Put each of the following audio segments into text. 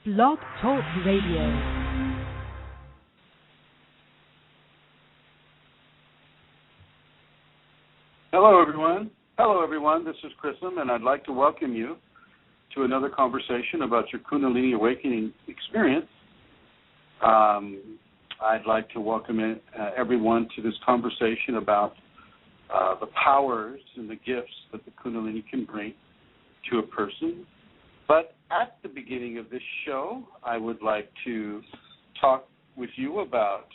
BlogTalk Radio. Hello, everyone. This is Chrism, and I'd like to welcome you to another conversation about your Kundalini awakening experience. I'd like to welcome everyone to this conversation about the powers and the gifts that the Kundalini can bring to a person. But at the beginning of this show, I would like to talk with you about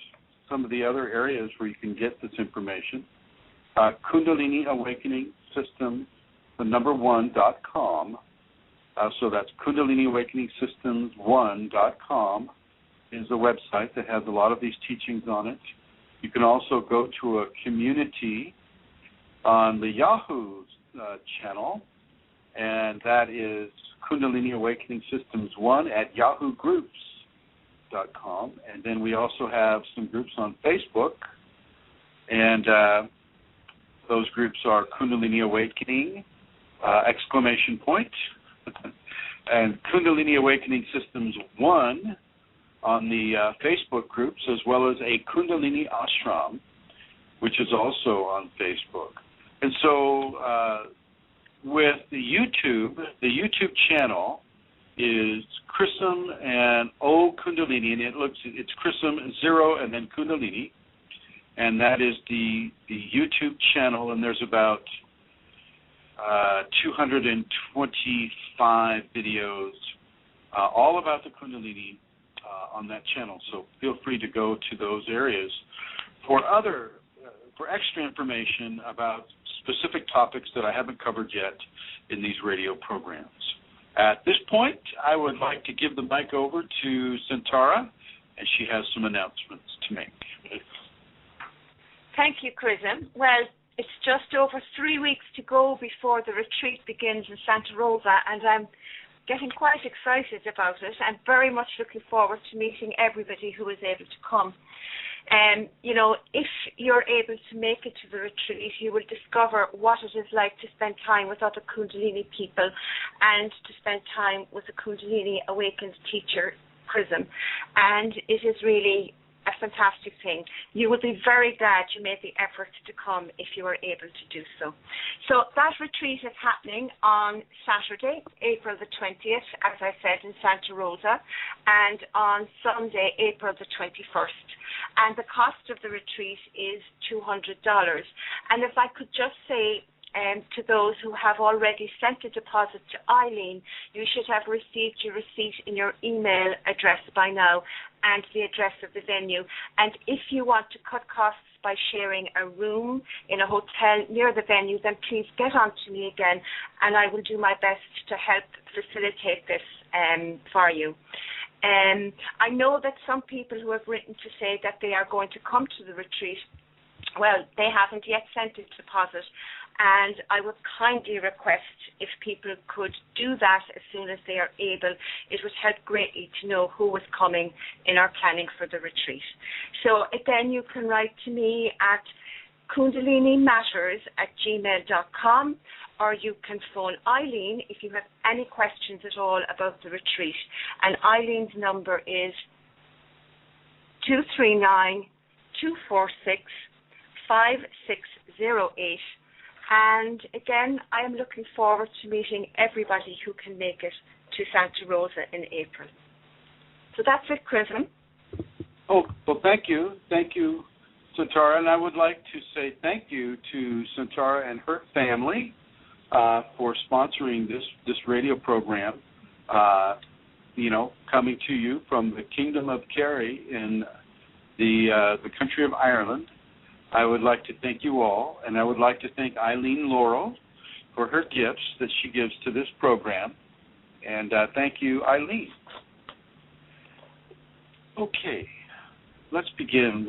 some of the other areas where you can get this information. Kundalini Awakening System, the number 1.com. So that's Kundalini Awakening Systems 1.com is the website that has a lot of these teachings on it. You can also go to a community on the Yahoo channel, and that is Kundalini Awakening Systems 1 at yahoogroups.com. And then we also have some groups on Facebook, and those groups are Kundalini Awakening, ! and Kundalini Awakening Systems 1 on the Facebook groups, as well as a Kundalini Ashram, which is also on Facebook. And so with the YouTube channel is Chrism and O Kundalini, and it's Chrism 0 and then Kundalini, and that is the YouTube channel, and there's about 225 videos all about the Kundalini on that channel. So feel free to go to those areas for extra information about specific topics that I haven't covered yet in these radio programs. At this point, I would like to give the mic over to Santara, and she has some announcements to make. Thank you, Chrism. Well, it's just over 3 weeks to go before the retreat begins in Santa Rosa, and I'm getting quite excited about it. I'm very much looking forward to meeting everybody who is able to come. If you're able to make it to the retreat, you will discover what it is like to spend time with other Kundalini people and to spend time with a Kundalini awakened teacher, Chrism. And it is really a fantastic thing. You will be very glad you made the effort to come if you were able to do so. So that retreat is happening on Saturday, April the 20th, as I said, in Santa Rosa, and on Sunday, April the 21st. And the cost of the retreat is $200. And if I could just say to those who have already sent a deposit to Eileen, you should have received your receipt in your email address by now and the address of the venue. And if you want to cut costs by sharing a room in a hotel near the venue, then please get on to me again, and I will do my best to help facilitate this for you. I know that some people who have written to say that they are going to come to the retreat, well, they haven't yet sent a deposit, and I would kindly request if people could do that as soon as they are able. It would help greatly to know who is coming in our planning for the retreat. So again, you can write to me at kundalinimatters@gmail.com, or you can phone Eileen if you have any questions at all about the retreat. And Eileen's number is 239-246-5608. And again, I am looking forward to meeting everybody who can make it to Santa Rosa in April. So that's it, Chrism. Oh, well, thank you. Thank you, Santara. And I would like to say thank you to Santara and her family for sponsoring this radio program, coming to you from the Kingdom of Kerry in the country of Ireland. I would like to thank you all, and I would like to thank Eileen Laurel for her gifts that she gives to this program. And thank you, Eileen. Okay, let's begin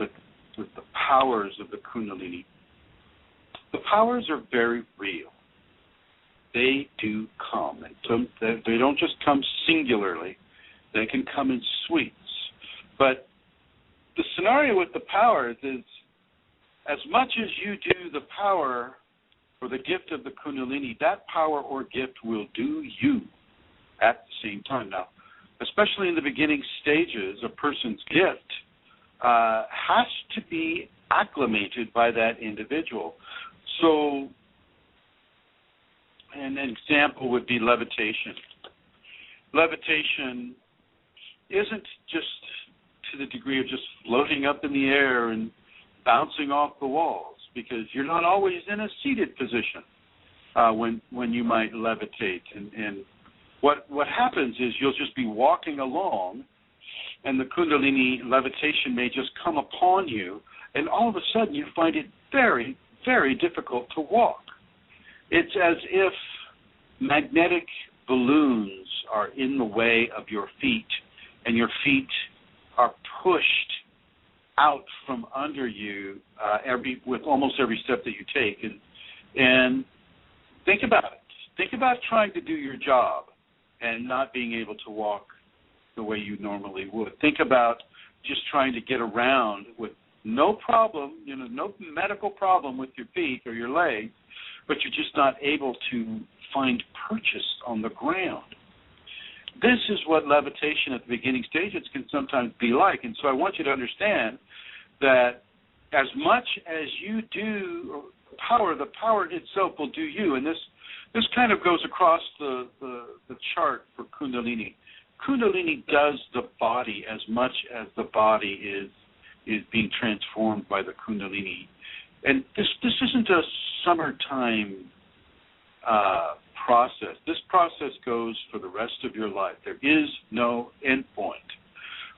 with the powers of the Kundalini. The powers are very real. They do come. They don't just come singularly. They can come in suites. But the scenario with the powers is, as much as you do the power or the gift of the Kundalini, that power or gift will do you at the same time. Now, especially in the beginning stages, a person's gift has to be acclimated by that individual. So an example would be levitation. Levitation isn't just to the degree of just floating up in the air and bouncing off the walls, because you're not always in a seated position when you might levitate. And what happens is you'll just be walking along, and the Kundalini levitation may just come upon you, and all of a sudden you find it very, very difficult to walk. It's as if magnetic balloons are in the way of your feet, and your feet are pushed out from under you with almost every step that you take. And think about it. Think about trying to do your job and not being able to walk the way you normally would. Think about just trying to get around with no problem, no medical problem with your feet or your legs, but you're just not able to find purchase on the ground. This is what levitation at the beginning stages can sometimes be like. And so I want you to understand that as much as you do the power itself will do you. And this kind of goes across the chart for Kundalini. Kundalini does the body as much as the body is being transformed by the Kundalini. And this isn't a summertime process. This process goes for the rest of your life. There is no end point.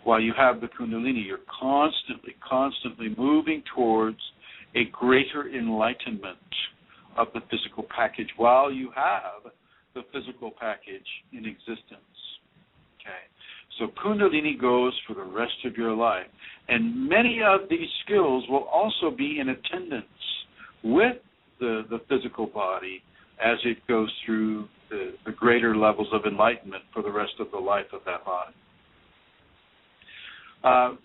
While you have the Kundalini, you're constantly moving towards a greater enlightenment of the physical package while you have the physical package in existence. Okay? So Kundalini goes for the rest of your life. And many of these skills will also be in attendance with the physical body as it goes through the greater levels of enlightenment for the rest of the life of that body.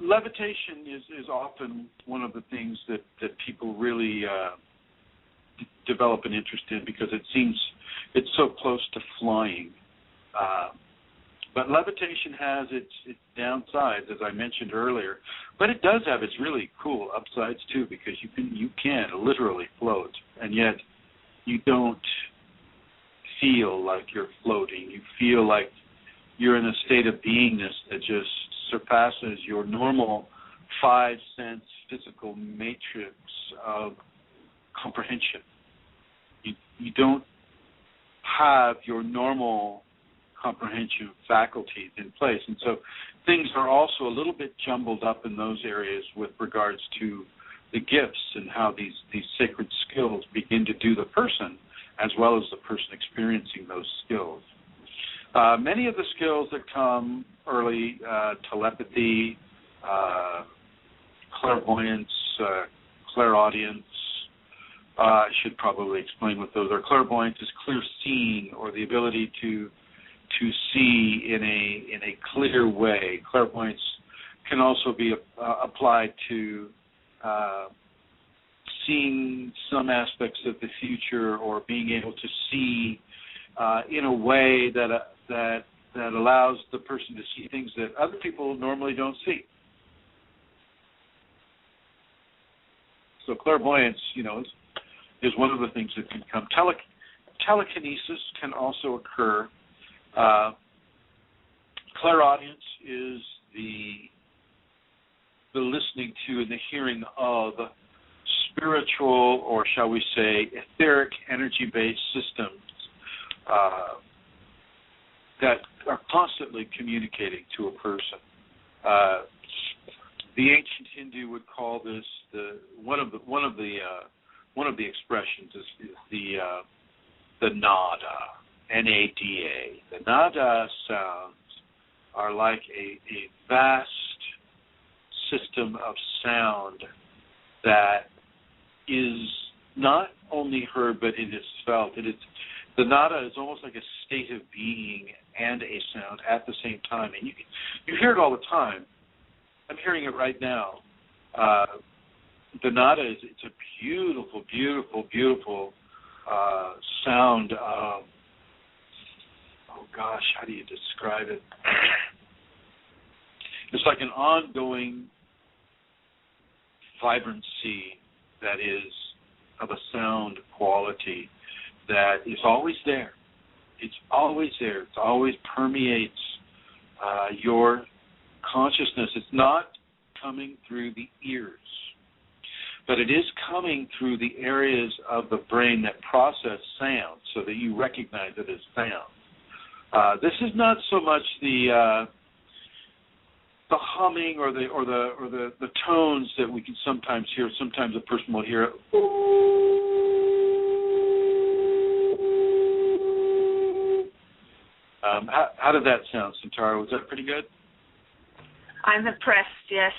Levitation is often one of the things that people really develop an interest in, because it seems it's so close to flying. But levitation has its downsides, as I mentioned earlier, but it does have its really cool upsides too, because you can literally float, and yet you don't feel like you're floating. You feel like you're in a state of beingness that just surpasses your normal five-sense physical matrix of comprehension. You don't have your normal comprehension faculties in place. And so things are also a little bit jumbled up in those areas with regards to the gifts and how these sacred skills begin to do the person as well as the person experiencing those skills. Many of the skills that come early, telepathy, clairvoyance, clairaudience, I should probably explain what those are. Clairvoyance is clear seeing, or the ability to see in a clear way. Clairvoyance can also be applied to seeing some aspects of the future, or being able to see in a way that allows the person to see things that other people normally don't see. So clairvoyance, is one of the things that can come. Telekinesis can also occur. Clairaudience is the listening to and the hearing of spiritual, or shall we say, etheric energy-based systems that are constantly communicating to a person. The ancient Hindu would call this one of the expressions is the nada, N-A-D-A. The nada sounds are like a vast system of sound that is not only heard, but it is felt. The nada is almost like a state of being and a sound at the same time. And you hear it all the time. I'm hearing it right now. The nada it's a beautiful, beautiful, beautiful sound of, oh gosh, how do you describe it? It's like an ongoing vibrancy that is of a sound quality that is always there. It's always there. It always permeates your consciousness. It's not coming through the ears, but it is coming through the areas of the brain that process sound so that you recognize it as sound. This is not so much the humming or the tones that we can sometimes hear. Sometimes a person will hear it. How did that sound, Santara? Was that pretty good? I'm impressed, yes.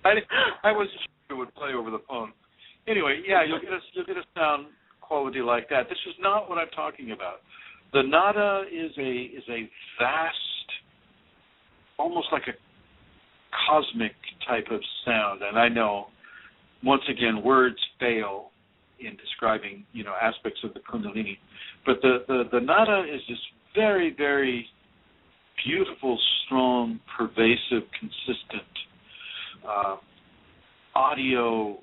I wasn't sure it would play over the phone. Anyway, yeah, you'll get a sound quality like that. This is not what I'm talking about. The nada is a vast, almost like a cosmic type of sound. And I know, once again, words fail in describing, aspects of the Kundalini. But the nada is this very, very beautiful, strong, pervasive, consistent audio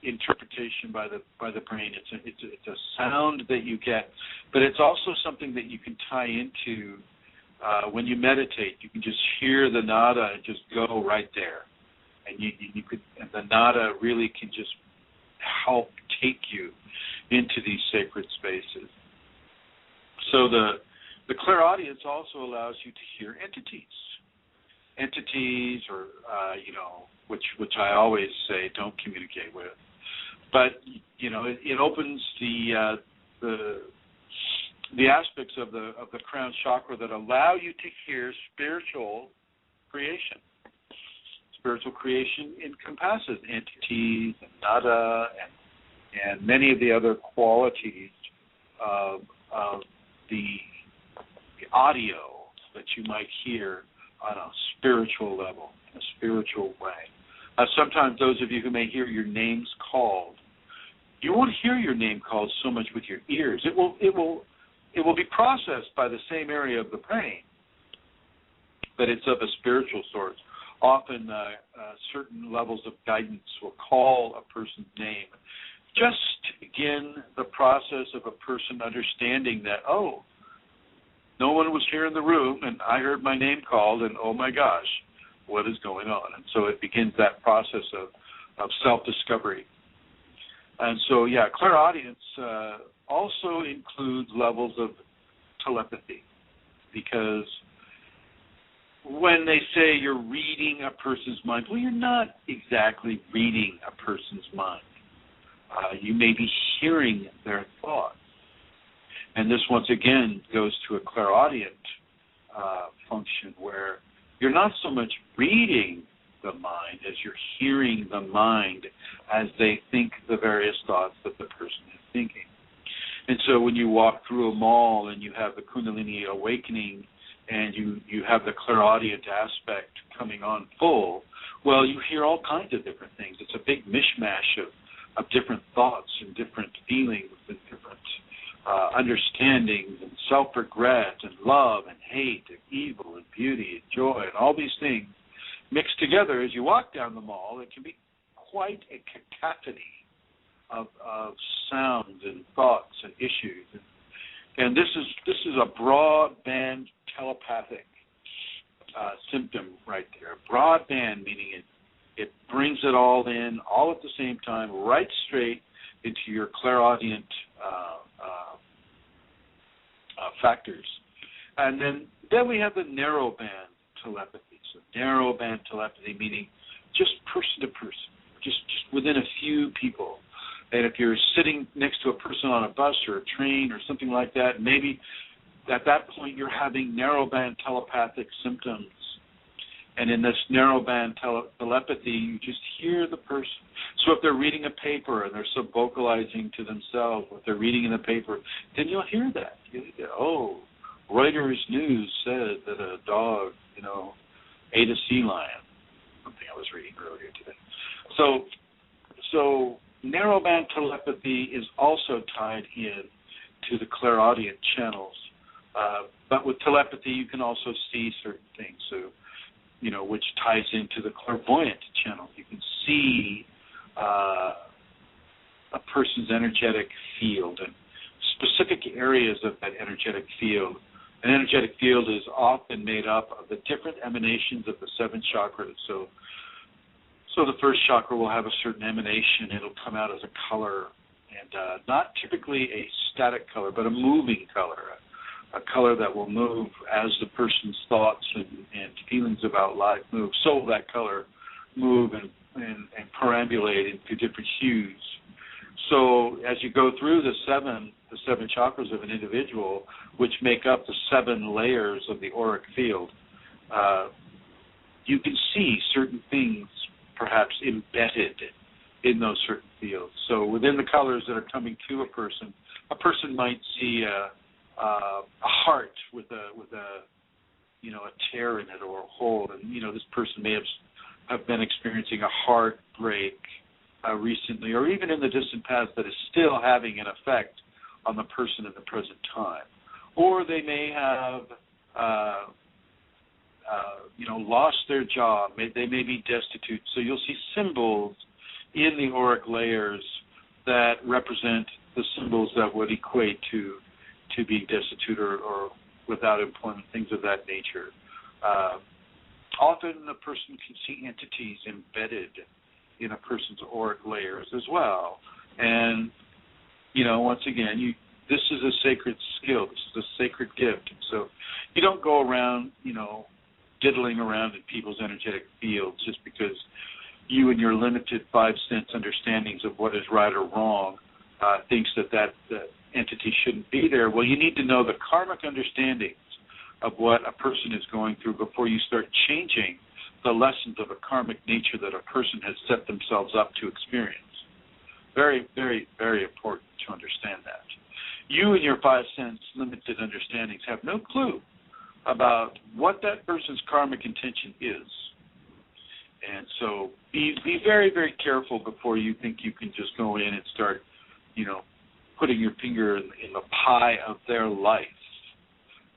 interpretation by the brain. It's a sound that you get, but it's also something that you can tie into when you meditate. You can just hear the nada and just go right there, and and the nada really can just help take you into these sacred spaces. So the clairaudience also allows you to hear entities, or which I always say don't communicate with. But it opens the aspects of the crown chakra that allow you to hear spiritual creation. Spiritual creation encompasses entities and nada and many of the other qualities of the audio that you might hear on a spiritual level, in a spiritual way. Sometimes those of you who may hear your names called, you won't hear your name called so much with your ears. It will be processed by the same area of the brain, but it's of a spiritual sort. Often certain levels of guidance will call a person's name just to begin the process of a person understanding that, oh, no one was here in the room and I heard my name called and oh my gosh, what is going on? And so it begins that process of self-discovery. And so, yeah, clairaudience also includes levels of telepathy, because when they say you're reading a person's mind, well, you're not exactly reading a person's mind. You may be hearing their thoughts. And this, once again, goes to a clairaudient function where you're not so much reading the mind as you're hearing the mind as they think the various thoughts that the person is thinking. And so when you walk through a mall and you have the Kundalini awakening and you have the clairaudient aspect coming on full, well, you hear all kinds of different things. It's a big mishmash of different thoughts and different feelings and different understandings and self-regret and love and hate and evil and beauty and joy and all these things mixed together as you walk down the mall. It can be quite a cacophony of sounds and thoughts and issues. And this is a broadband telepathic symptom right there. Broadband meaning it brings it all in, all at the same time, right straight into your clairaudient factors. And then we have the narrow band telepathy. So narrow band telepathy meaning just person to person, just within a few people. And if you're sitting next to a person on a bus or a train or something like that, maybe at that point you're having narrow band telepathic symptoms. And in this narrow band telepathy, you just hear the person. So if they're reading a paper and they're sub-vocalizing to themselves what they're reading in the paper, then you'll hear that. Oh, Reuters News said that a dog, ate a sea lion. Something I was reading earlier today. So narrowband telepathy is also tied in to the clairaudient channels. But with telepathy, you can also see certain things. So which ties into the clairvoyant channel. You can see a person's energetic field and specific areas of that energetic field. An energetic field is often made up of the different emanations of the 7 chakras. So the first chakra will have a certain emanation. It'll come out as a color, and not typically a static color, but a moving color, a color that will move as the person's thoughts and feelings about life move. So will that color move and perambulate into different hues. So as you go through the seven chakras of an individual, which make up the 7 layers of the auric field, you can see certain things perhaps embedded in those certain fields. So within the colors that are coming to a person might see a heart with a tear in it or a hole, and this person may have been experiencing a heartbreak recently, or even in the distant past, that is still having an effect on the person at the present time. Or they may have lost their job. They may be destitute. So you'll see symbols in the auric layers that represent the symbols that would equate to being destitute or without employment, things of that nature. Often a person can see entities embedded in a person's auric layers as well. And, once again, this is a sacred skill. This is a sacred gift. And so you don't go around, diddling around in people's energetic fields just because you and your limited 5 sense understandings of what is right or wrong thinks that entity shouldn't be there. Well, you need to know the karmic understandings of what a person is going through before you start changing the lessons of a karmic nature that a person has set themselves up to experience. Very, very, very important to understand that. You and your 5 sense limited understandings have no clue about what that person's karmic intention is. And so be very, very careful before you think you can just go in and start, putting your finger in the pie of their life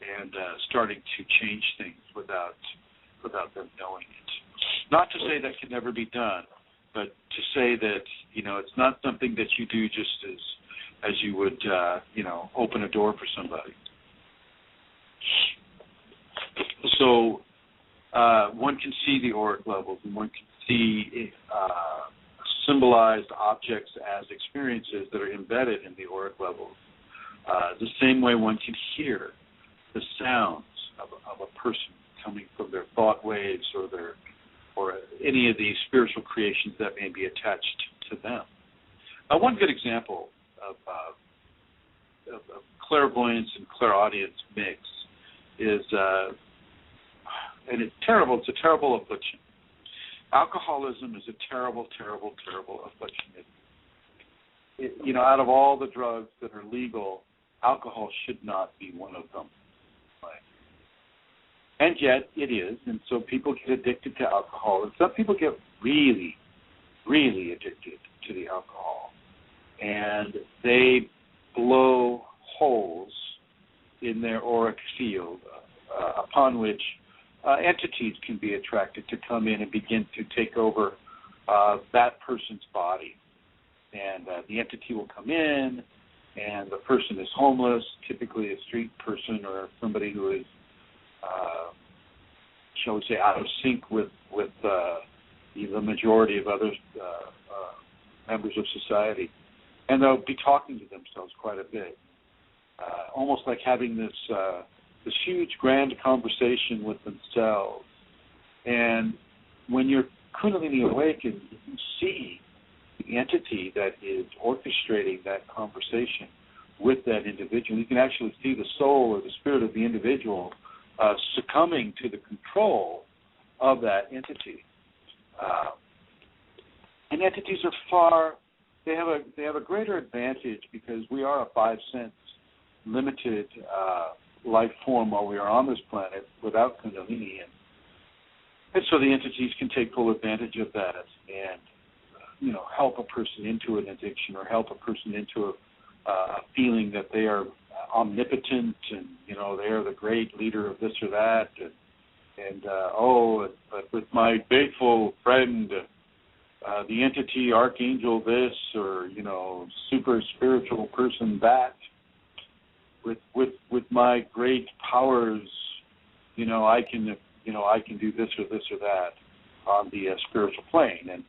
and starting to change things without them knowing it. Not to say that can never be done, but to say that, it's not something that you do just as you would, open a door for somebody. So one can see the auric levels, and one can see symbolized objects as experiences that are embedded in the auric levels. The same way one can hear the sounds of a person coming from their thought waves or any of these spiritual creations that may be attached to them. One good example of clairvoyance and clairaudience mix is, and it's terrible. It's a terrible affliction. Alcoholism is a terrible, terrible, terrible affliction. Out of all the drugs that are legal, alcohol should not be one of them. Right? And yet it is, and so people get addicted to alcohol, and some people get really, really addicted to the alcohol, and they blow holes in their auric field upon which entities can be attracted to come in and begin to take over that person's body. And the entity will come in, and the person is homeless, typically a street person or somebody who is, shall we say, out of sync with the majority of other members of society. And they'll be talking to themselves quite a bit, almost like having this huge grand conversation with themselves. And when you're Kundalini awakened, you see the entity that is orchestrating that conversation with that individual. You can actually see the soul or the spirit of the individual succumbing to the control of that entity. And entities are they have a greater advantage because we are a 5 sense limited life form while we are on this planet without Kundalini, and so the entities can take full advantage of that and help a person into an addiction or help a person into a feeling that they are omnipotent and they are the great leader of this or that, and And but with my faithful friend, the entity, archangel this, or super spiritual person that, with my great powers, I can do this or this or that on the spiritual plane. And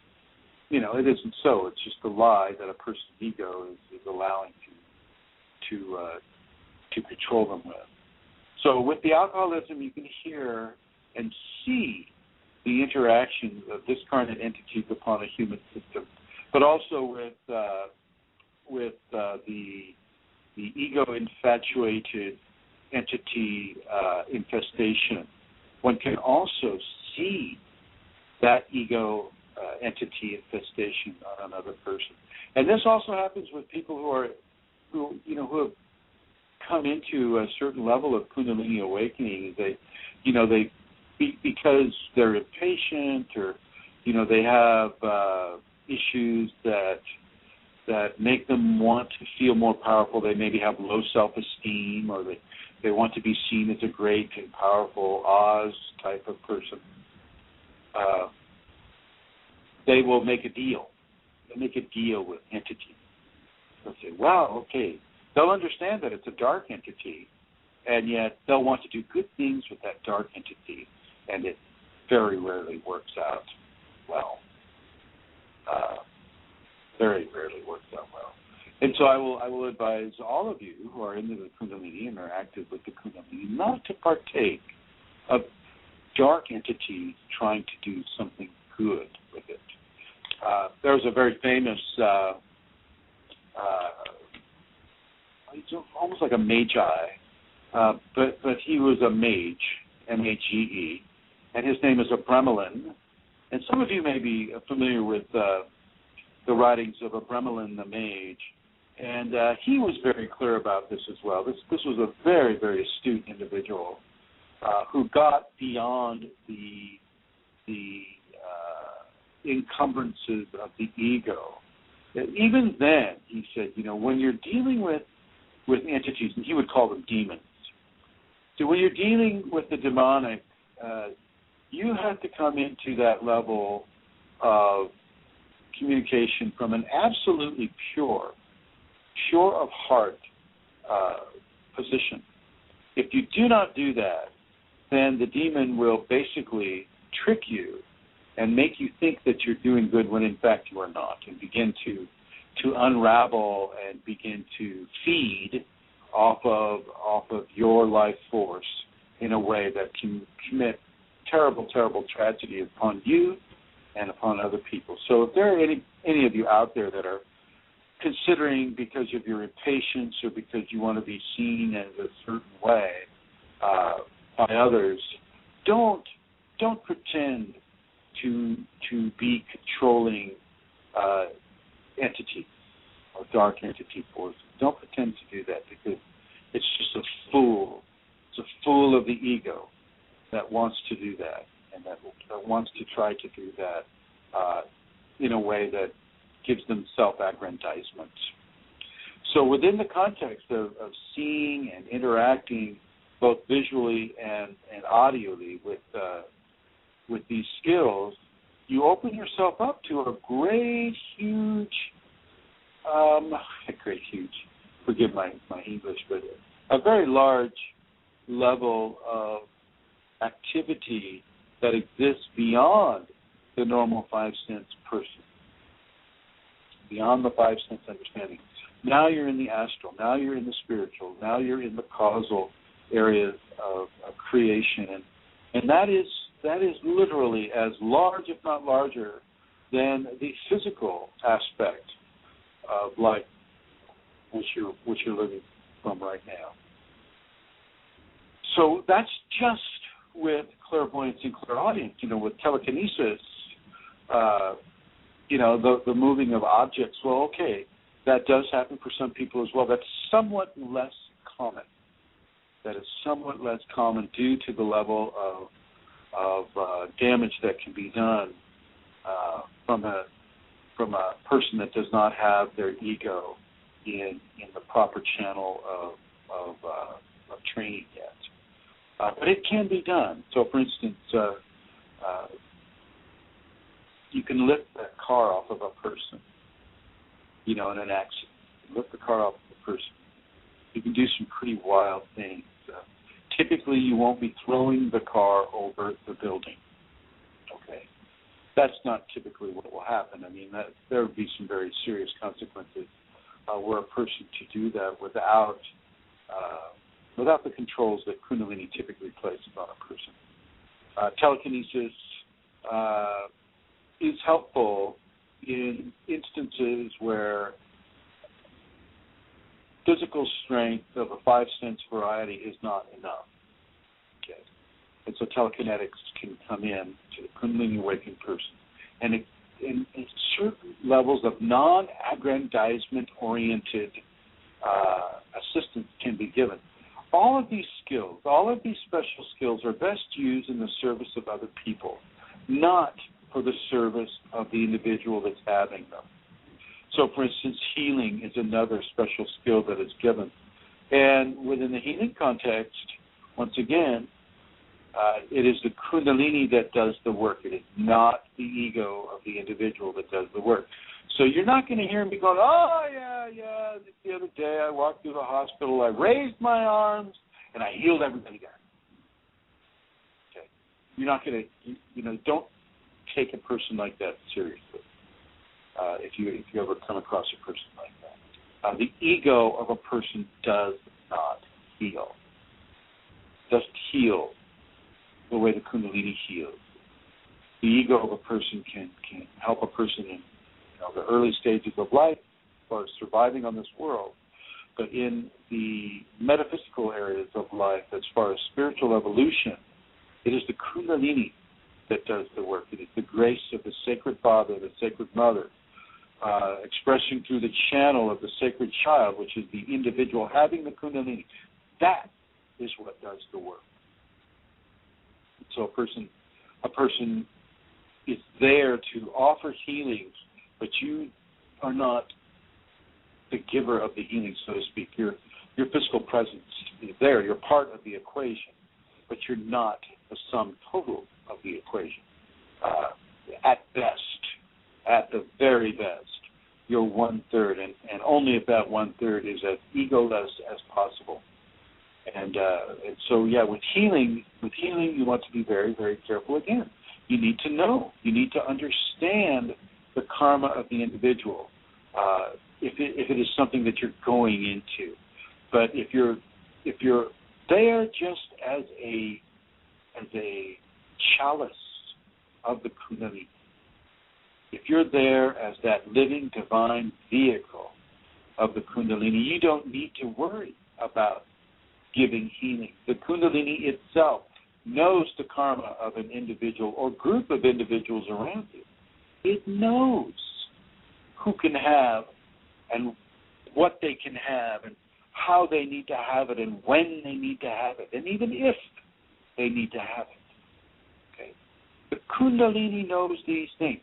it isn't so. It's just a lie that a person's ego is allowing to control them with. So with the alcoholism, you can hear and see the interaction of discarnate entities upon a human system, but also with the ego-infatuated entity infestation. One can also see that ego entity infestation on another person, and this also happens with people who have come into a certain level of Kundalini awakening. Because they're impatient, or they have issues that make them want to feel more powerful. They maybe have low self-esteem, or they want to be seen as a great and powerful Oz type of person. They will make a deal. They'll make a deal with entities. They'll say, wow, okay. They'll understand that it's a dark entity, and yet they'll want to do good things with that dark entity, and it very rarely works out well. Very rarely works out well. And so I will advise all of you who are into the Kundalini and are active with the Kundalini not to partake of dark entities trying to do something good with it. There's a very famous, he's almost like a magi, but he was a mage, M-A-G-E, and his name is Abramelin. And some of you may be familiar with the writings of Abramelin the mage, and he was very clear about this as well. This was a very, very astute individual who got beyond the encumbrances of the ego. Even then, he said, when you're dealing with entities, and he would call them demons. So when you're dealing with the demonic, you have to come into that level of communication from an absolutely pure of heart position. If you do not do that, then the demon will basically trick you and make you think that you're doing good when in fact you are not, and begin to unravel and begin to feed off of your life force in a way that can commit terrible, terrible tragedy upon you and upon other people. So if there are any of you out there that are considering, because of your impatience or because you want to be seen as a certain way by others, don't pretend to be controlling entities or dark entity forces. Don't pretend to do that, because it's just a fool. It's a fool of the ego that wants to do that, and that wants to try to do that in a way that gives them self-aggrandizement. So within the context of seeing and interacting both visually and audially with these skills, you open yourself up to a great huge, forgive my English, but a very large level of activity that exists beyond the normal five sense person, beyond the five sense understanding. Now you're in the astral, now you're in the spiritual, now you're in the causal areas of creation, and that is literally as large, if not larger, than the physical aspect of life which you're living from right now. So that's just with clairvoyance and clairaudience. With telekinesis, the moving of objects. Well, okay, that does happen for some people as well. That's somewhat less common. That is somewhat less common due to the level of damage that can be done from a person that does not have their ego in the proper channel of training yet. But it can be done. So, for instance, you can lift that car off of a person, in an accident. Lift the car off of a person. You can do some pretty wild things. Typically, you won't be throwing the car over the building. Okay, that's not typically what will happen. I mean, there would be some very serious consequences were a person to do that without the controls that Kundalini typically places on a person. Telekinesis is helpful in instances where physical strength of a 5-sense variety is not enough. Okay, and so telekinetics can come in to the Kundalini awakened person, and in certain levels of non-aggrandizement-oriented assistance can be given. All of these skills, all of these special skills are best used in the service of other people, not for the service of the individual that's having them. So, for instance, healing is another special skill that is given. And within the healing context, once again, it is the Kundalini that does the work. It is not the ego of the individual that does the work. So you're not going to hear me going, oh, yeah, the other day I walked through the hospital, I raised my arms, and I healed everybody there. Okay. You're not going to, don't take a person like that seriously if you ever come across a person like that. The ego of a person does not heal. It doesn't heal the way the Kundalini heals. The ego of a person can help a person in the early stages of life as far as surviving on this world, but in the metaphysical areas of life, as far as spiritual evolution, it is the Kundalini that does the work. It is the grace of the Sacred Father, the Sacred Mother, expressing through the channel of the Sacred Child, which is the individual having the Kundalini. That is what does the work. So a person is there to offer healings, but you are not the giver of the healing, so to speak. Your physical presence is there. You're part of the equation, but you're not the sum total of the equation. At best, at the very best, you're 1/3, and only if that 1/3 is as egoless as possible. And so, with healing, you want to be very, very careful. Again, you need to know, you need to understand the karma of the individual. If it is something that you're going into, but if you're there just as a chalice of the Kundalini, if you're there as that living divine vehicle of the Kundalini, you don't need to worry about giving healing. The Kundalini itself knows the karma of an individual or group of individuals around you. It knows who can have and what they can have and how they need to have it and when they need to have it and even if they need to have it. Okay? The Kundalini knows these things.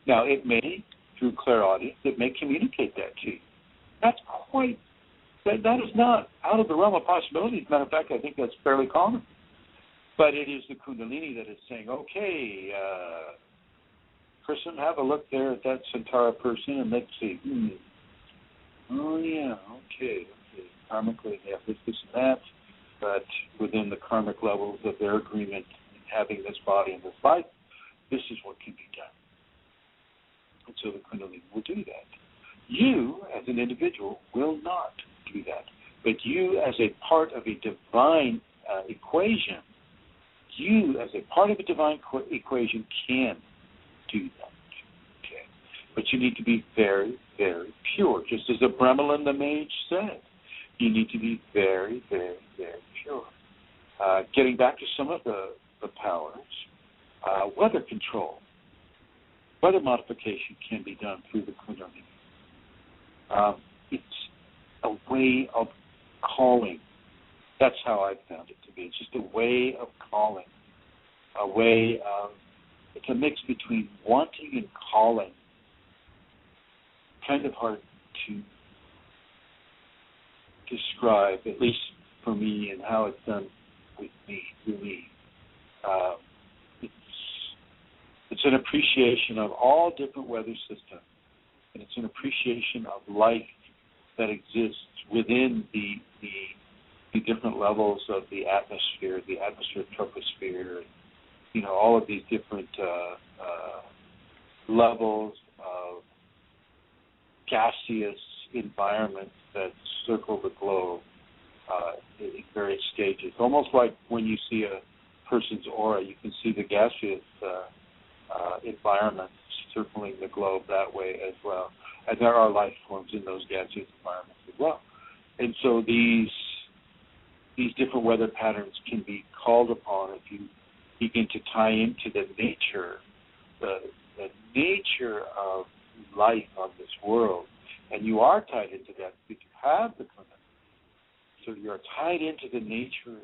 Now, it may, through clairaudience, it may communicate that to you. That is not out of the realm of possibility. As a matter of fact, I think that's fairly common. But it is the Kundalini that is saying, okay, Chrism, have a look there at that Centaura person and let's see. Oh, yeah, okay. Karmically, they have this and that, but within the karmic levels of their agreement in having this body and this life, this is what can be done. And so the Kundalini will do that. You, as an individual, will not do that. But you, as a part of a divine equation, can do that. Okay. But you need to be very, very pure. Just as Abramelin the mage said, you need to be very, very, very pure. Getting back to some of the powers, weather control. Weather modification can be done through the Kundalini. It's a way of calling. That's how I've found it to be. It's just a way of calling. It's a mix between wanting and calling. Kind of hard to describe, at least for me, and how it's done with me, through me. It's an appreciation of all different weather systems, and it's an appreciation of life that exists within the different levels of the atmosphere troposphere, all of these different levels of gaseous environments that circle the globe in various stages. Almost like when you see a person's aura, you can see the gaseous environments circling the globe that way as well. And there are life forms in those gaseous environments as well. And so these different weather patterns can be called upon if you begin to tie into the nature of life on this world. And you are tied into that because you have the Kundalini. So you're tied into the nature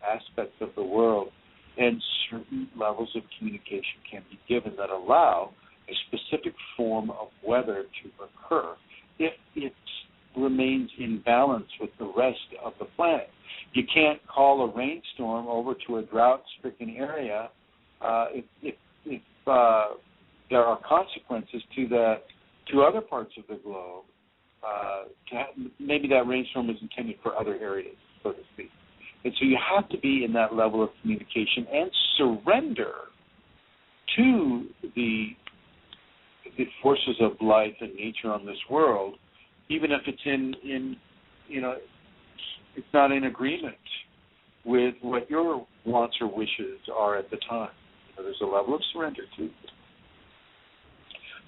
aspects of the world, and certain levels of communication can be given that allow a specific form of weather to occur if it remains in balance with the rest of the planet. You can't call a rainstorm over to a drought-stricken area if there are consequences to other parts of the globe. Maybe that rainstorm is intended for other areas, so to speak. And so you have to be in that level of communication and surrender to the forces of life and nature on this world, even if it's it's not in agreement with what your wants or wishes are at the time. There's a level of surrender to it.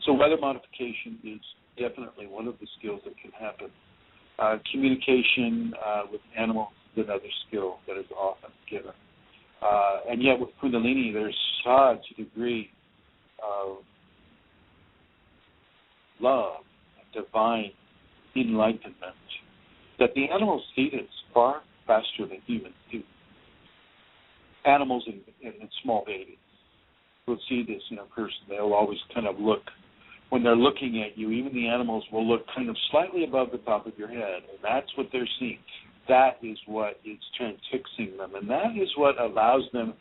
So weather modification is definitely one of the skills that can happen. Communication with animals is another skill that is often given. And yet with Kundalini, there's such a degree of love, divine enlightenment, that the animals see this far faster than humans do. Animals and small babies will see this in a person. They'll always kind of look. When they're looking at you, even the animals will look kind of slightly above the top of your head, and that's what they're seeing. That is what is transfixing them, and that is what allows them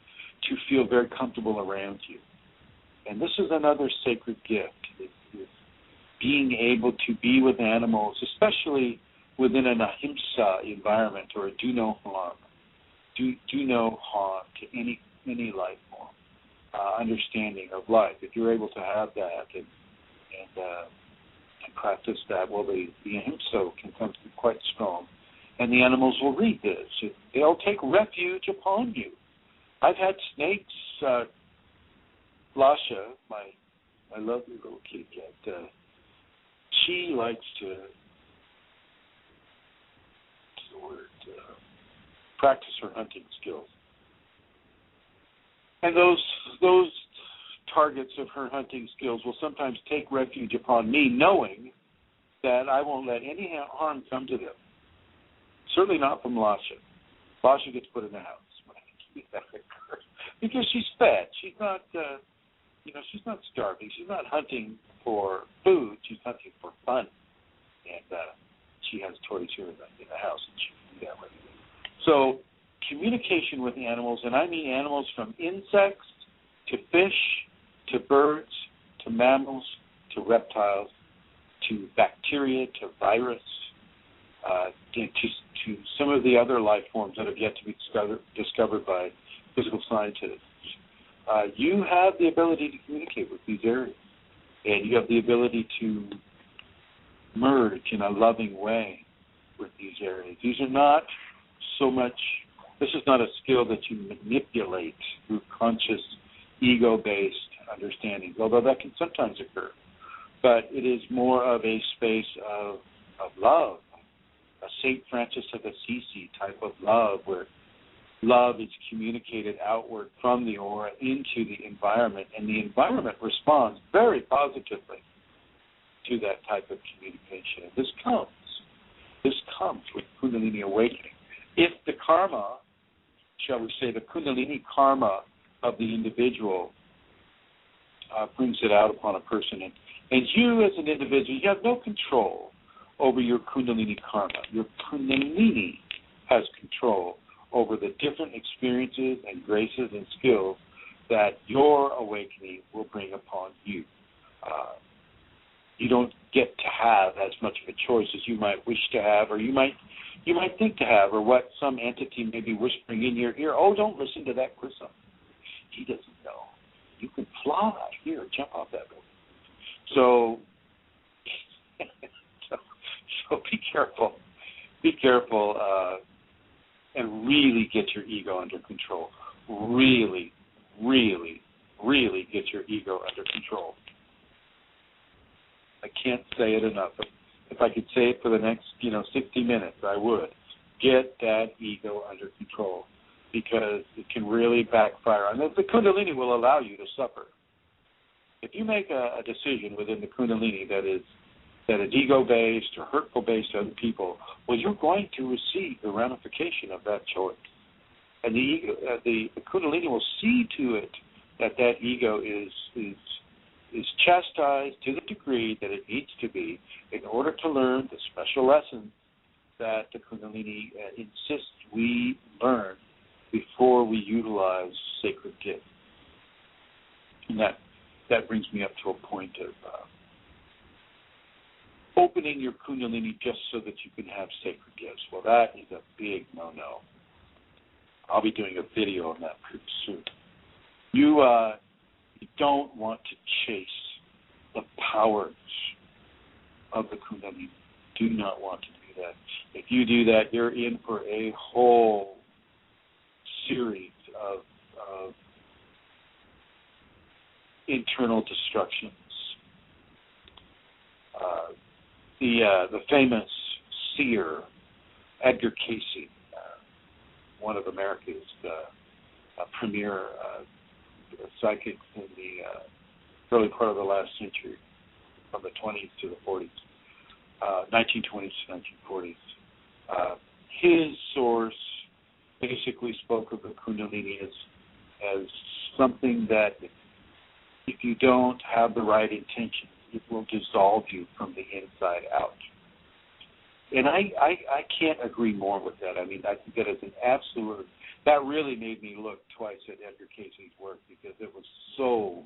to feel very comfortable around you. And this is another sacred gift, is being able to be with animals, especially within an ahimsa environment, or a do no harm. Do no harm to any life form, understanding of life. If you're able to have that and practice that, well, the ahimsa can come to be quite strong. And the animals will read this. They'll take refuge upon you. I've had snakes. Lasha, my lovely little kitty cat, she likes to practice her hunting skills. And those targets of her hunting skills will sometimes take refuge upon me, knowing that I won't let any harm come to them. Certainly not from Lasha. Lasha gets put in the house when I keep that occur, because she's fed. She's not, she's not starving. She's not hunting for food. She's hunting for fun. And she has toys here in the house, and she can do that with me. So communication with animals, and I mean animals from insects to fish to birds to mammals to reptiles to bacteria to virus to some of the other life forms that have yet to be discovered by physical scientists. You have the ability to communicate with these areas, and you have the ability to merge in a loving way with these areas. These are not so much, this is not a skill that you manipulate through conscious, ego-based understanding, although that can sometimes occur. But it is more of a space of love, a St. Francis of Assisi type of love, where love is communicated outward from the aura into the environment, and the environment responds very positively to that type of communication. And this comes with Kundalini awakening. If the karma, shall we say, the Kundalini karma of the individual brings it out upon a person, and you as an individual, you have no control over your Kundalini karma. Your Kundalini has control over the different experiences and graces and skills that your awakening will bring upon you. You don't get to have as much of a choice as you might wish to have, or you might think to have, or what some entity may be whispering in your ear. Oh, don't listen to that Chrism. He doesn't know. You can fly. Here, jump off that building. So be careful. Be careful and really get your ego under control. Really, really, really get your ego under control. I can't say it enough. If I could say it for the next, 60 minutes, I would. Get that ego under control, because it can really backfire. And the Kundalini will allow you to suffer. If you make a decision within the Kundalini that is ego-based or hurtful-based to other people, well, you're going to receive the ramification of that choice. And the Kundalini will see to it that ego is chastised to the degree that it needs to be in order to learn the special lessons that the Kundalini insists we learn before we utilize sacred gifts. And that brings me up to a point of opening your Kundalini just so that you can have sacred gifts. Well, that is a big no-no. I'll be doing a video on that pretty soon. You don't want to chase the powers of the Kundalini. Do not want to do that. If you do that, you're in for a whole series of internal destructions. The famous seer, Edgar Cayce, one of America's premier psychics in the early part of the last century, from the 20s to the 40s, 1920s to 1940s. His source basically spoke of the Kundalini as something that if you don't have the right intentions, it will dissolve you from the inside out. And I can't agree more with that. I mean, I think that is an absolute, that really made me look twice at Edgar Cayce's work, because it was so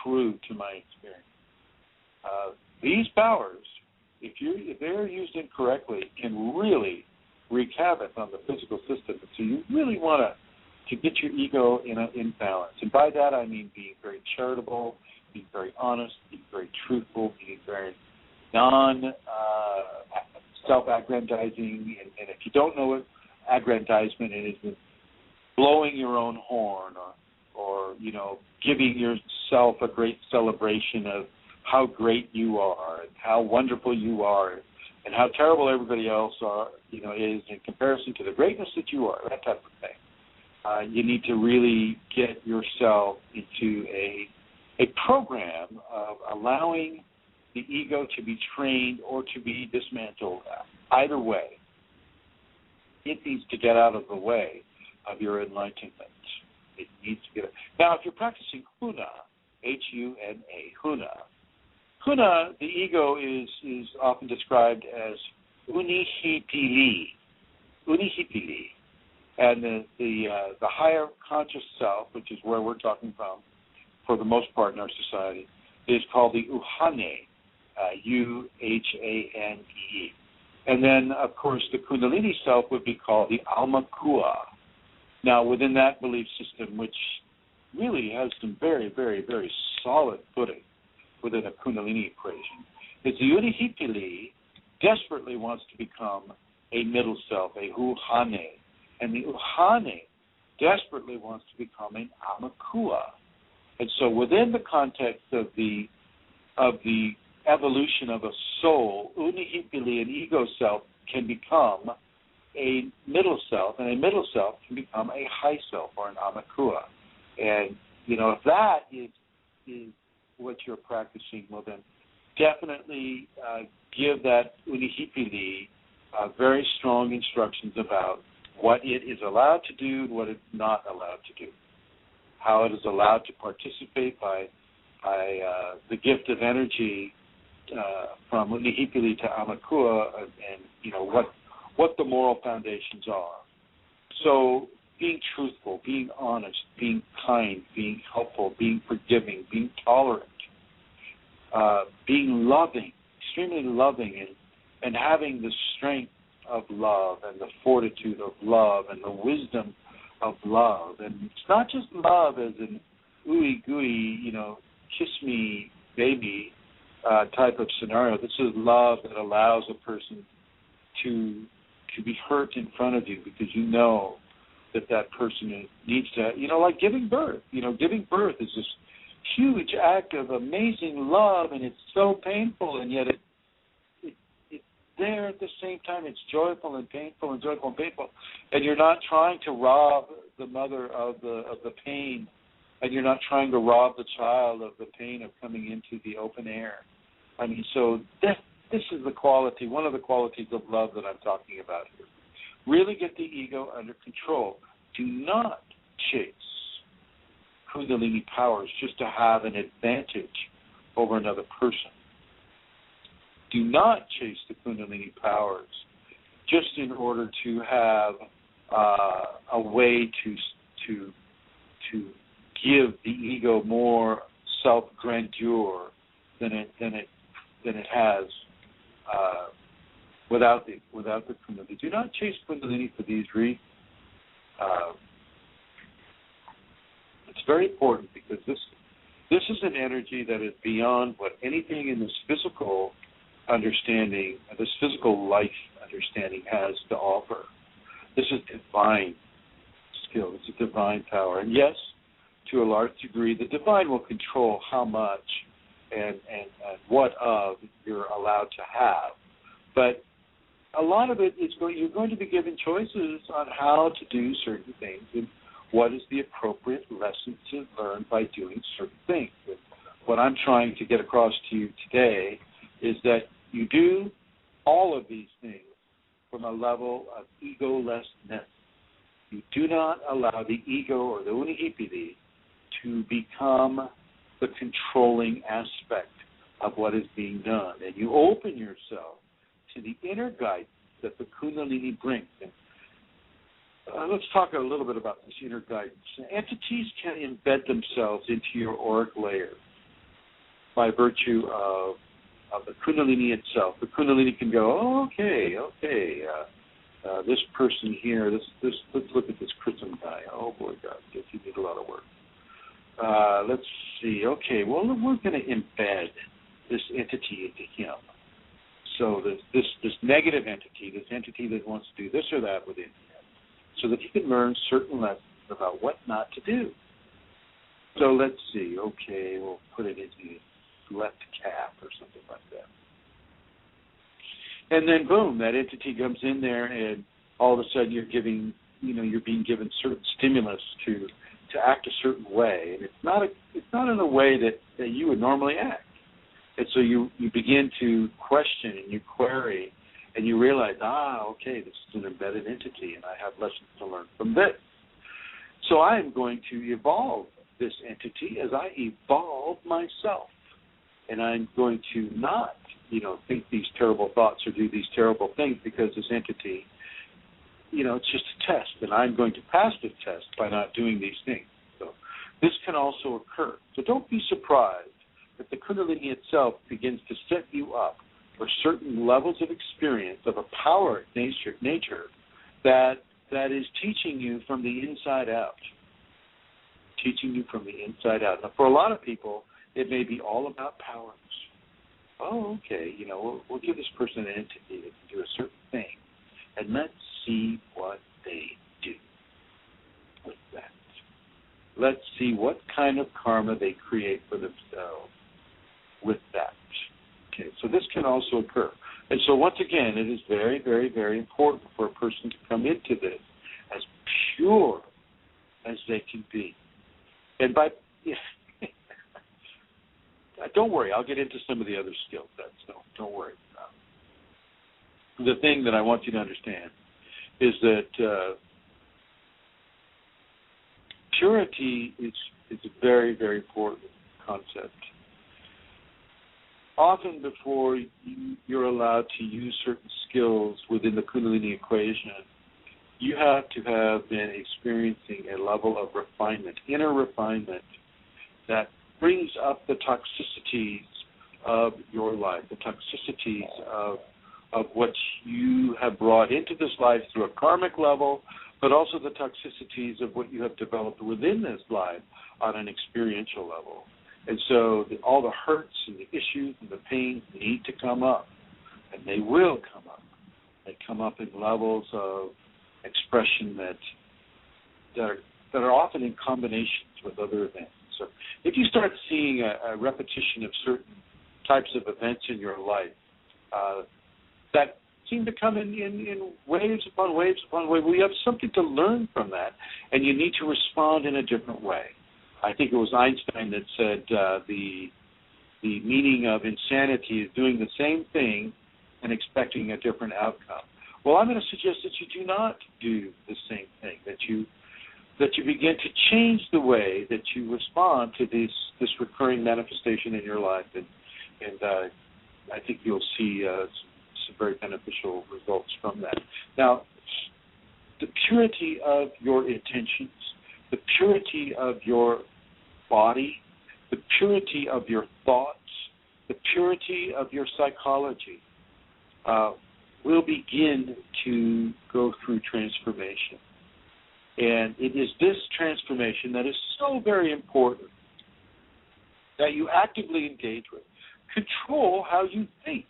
true to my experience. These powers, if they're used incorrectly, can really wreak havoc on the physical system. So you really want to get your ego in balance. And by that I mean being very charitable, being very honest, being very truthful, being very self-aggrandizing. And if you don't know what aggrandizement is, it's blowing your own horn or giving yourself a great celebration of how great you are and how wonderful you are and how terrible everybody else is in comparison to the greatness that you are, that type of thing. You need to really get yourself into a program of allowing the ego to be trained or to be dismantled. Either way, it needs to get out of the way of your enlightenment. It needs to get. Now, if you're practicing Huna, H-U-N-A, Huna, the ego is often described as unihipili, and the higher conscious self, which is where we're talking from, for the most part in our society, is called the Uhane, U-H-A-N-E. And then, of course, the Kundalini self would be called the Alma Kua. Now, within that belief system, which really has some very, very, very solid footing within a Kundalini equation, is the Unihipili desperately wants to become a middle self, a Uhane. And the Uhane desperately wants to become an Amakua. And so within the context of the evolution of a soul, Unihipili, an ego self, can become a middle self, and a middle self can become a high self or an Amakua. And, if that is what you're practicing, well then definitely give that Unihipili very strong instructions about what it is allowed to do and what it's not allowed to do, how it is allowed to participate by the gift of energy from Unihipili to Amakua, and what the moral foundations are. So being truthful, being honest, being kind, being helpful, being forgiving, being tolerant, being loving, extremely loving, and having the strength of love and the fortitude of love and the wisdom of love. And it's not just love as an ooey gooey, kiss me baby type of scenario. This is love that allows a person to be hurt in front of you because you know that person needs to, like giving birth. Giving birth is this huge act of amazing love, and it's so painful, and yet it's there at the same time. It's joyful and painful and joyful and painful, and you're not trying to rob the mother of the pain, and you're not trying to rob the child of the pain of coming into the open air. I mean, so this is the quality, one of the qualities of love that I'm talking about here. Really get the ego under control. Do not chase Kundalini powers just to have an advantage over another person. Do not chase the Kundalini powers just in order to have a way to give the ego more self-grandeur than it has without the Kundalini. Do not chase Kundalini for these reasons. It's very important because this is an energy that is beyond what anything in this physical understanding, this physical life understanding has to offer. This is divine skill. It's a divine power. And yes, to a large degree, the divine will control how much and what of you're allowed to have. But a lot of it is you're going to be given choices on how to do certain things and what is the appropriate lesson to learn by doing certain things. And what I'm trying to get across to you today is that you do all of these things from a level of egolessness. You do not allow the ego or the unihipidi to become the controlling aspect of what is being done. And you open yourself to the inner guidance that the Kundalini brings. And let's talk a little bit about this inner guidance. Entities can embed themselves into your auric layer by virtue of the Kundalini itself. The Kundalini can go, oh, okay, this person here, let's look at this Chrism guy. Oh boy, God, guess he did a lot of work. Let's see. Okay, well, we're going to embed this entity into him. So this negative entity, this entity that wants to do this or that within him, so that he can learn certain lessons about what not to do. So let's see. Okay, we'll put it into his left calf or something like that. And then boom, that entity comes in there, and all of a sudden you're being given certain stimulus to act a certain way, and it's not in a way that you would normally act. And so you begin to question and you query, and you realize, okay, this is an embedded entity, and I have lessons to learn from this. So I am going to evolve this entity as I evolve myself, and I'm going to not, think these terrible thoughts or do these terrible things because this entity, it's just a test, and I'm going to pass the test by not doing these things. So this can also occur. So don't be surprised if the Kundalini itself begins to set you up for certain levels of experience of a power nature that is teaching you from the inside out. Teaching you from the inside out. Now, for a lot of people, it may be all about powers. Oh, okay, we'll give this person an entity that can do a certain thing, and let's see what they do with that. Let's see what kind of karma they create for themselves with that. Okay, so this can also occur. And so once again, it is very, very, very important for a person to come into this as pure as they can be. And don't worry, I'll get into some of the other skill sets, so don't worry. The thing that I want you to understand is that purity is a very, very important concept. Often before you're allowed to use certain skills within the Kundalini equation, you have to have been experiencing a level of refinement, inner refinement, that brings up the toxicities of your life, the toxicities of what you have brought into this life through a karmic level, but also the toxicities of what you have developed within this life on an experiential level. And so all the hurts and the issues and the pains need to come up, and they will come up. They come up in levels of expression that are often in combinations with other events. So if you start seeing a repetition of certain types of events in your life that seem to come in waves upon waves upon waves, we have something to learn from that, and you need to respond in a different way. I think it was Einstein that said the meaning of insanity is doing the same thing and expecting a different outcome. Well, I'm going to suggest that you do not do the same thing, that you begin to change the way that you respond to this recurring manifestation in your life, and I think you'll see some very beneficial results from that. Now, the purity of your intentions, the purity of your body, the purity of your thoughts, the purity of your psychology will begin to go through transformation. And it is this transformation that is so very important that you actively engage with. Control how you think.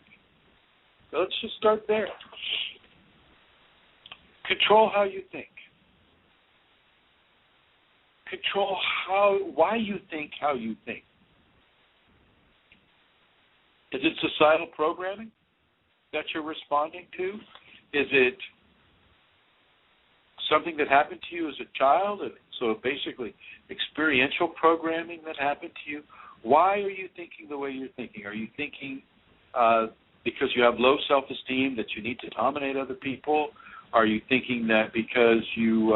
So let's just start there. Control how you think. Control why you think how you think. Is it societal programming that you're responding to? Is it something that happened to you as a child? And so basically experiential programming that happened to you. Why are you thinking the way you're thinking? Are you thinking because you have low self-esteem that you need to dominate other people? Are you thinking that because you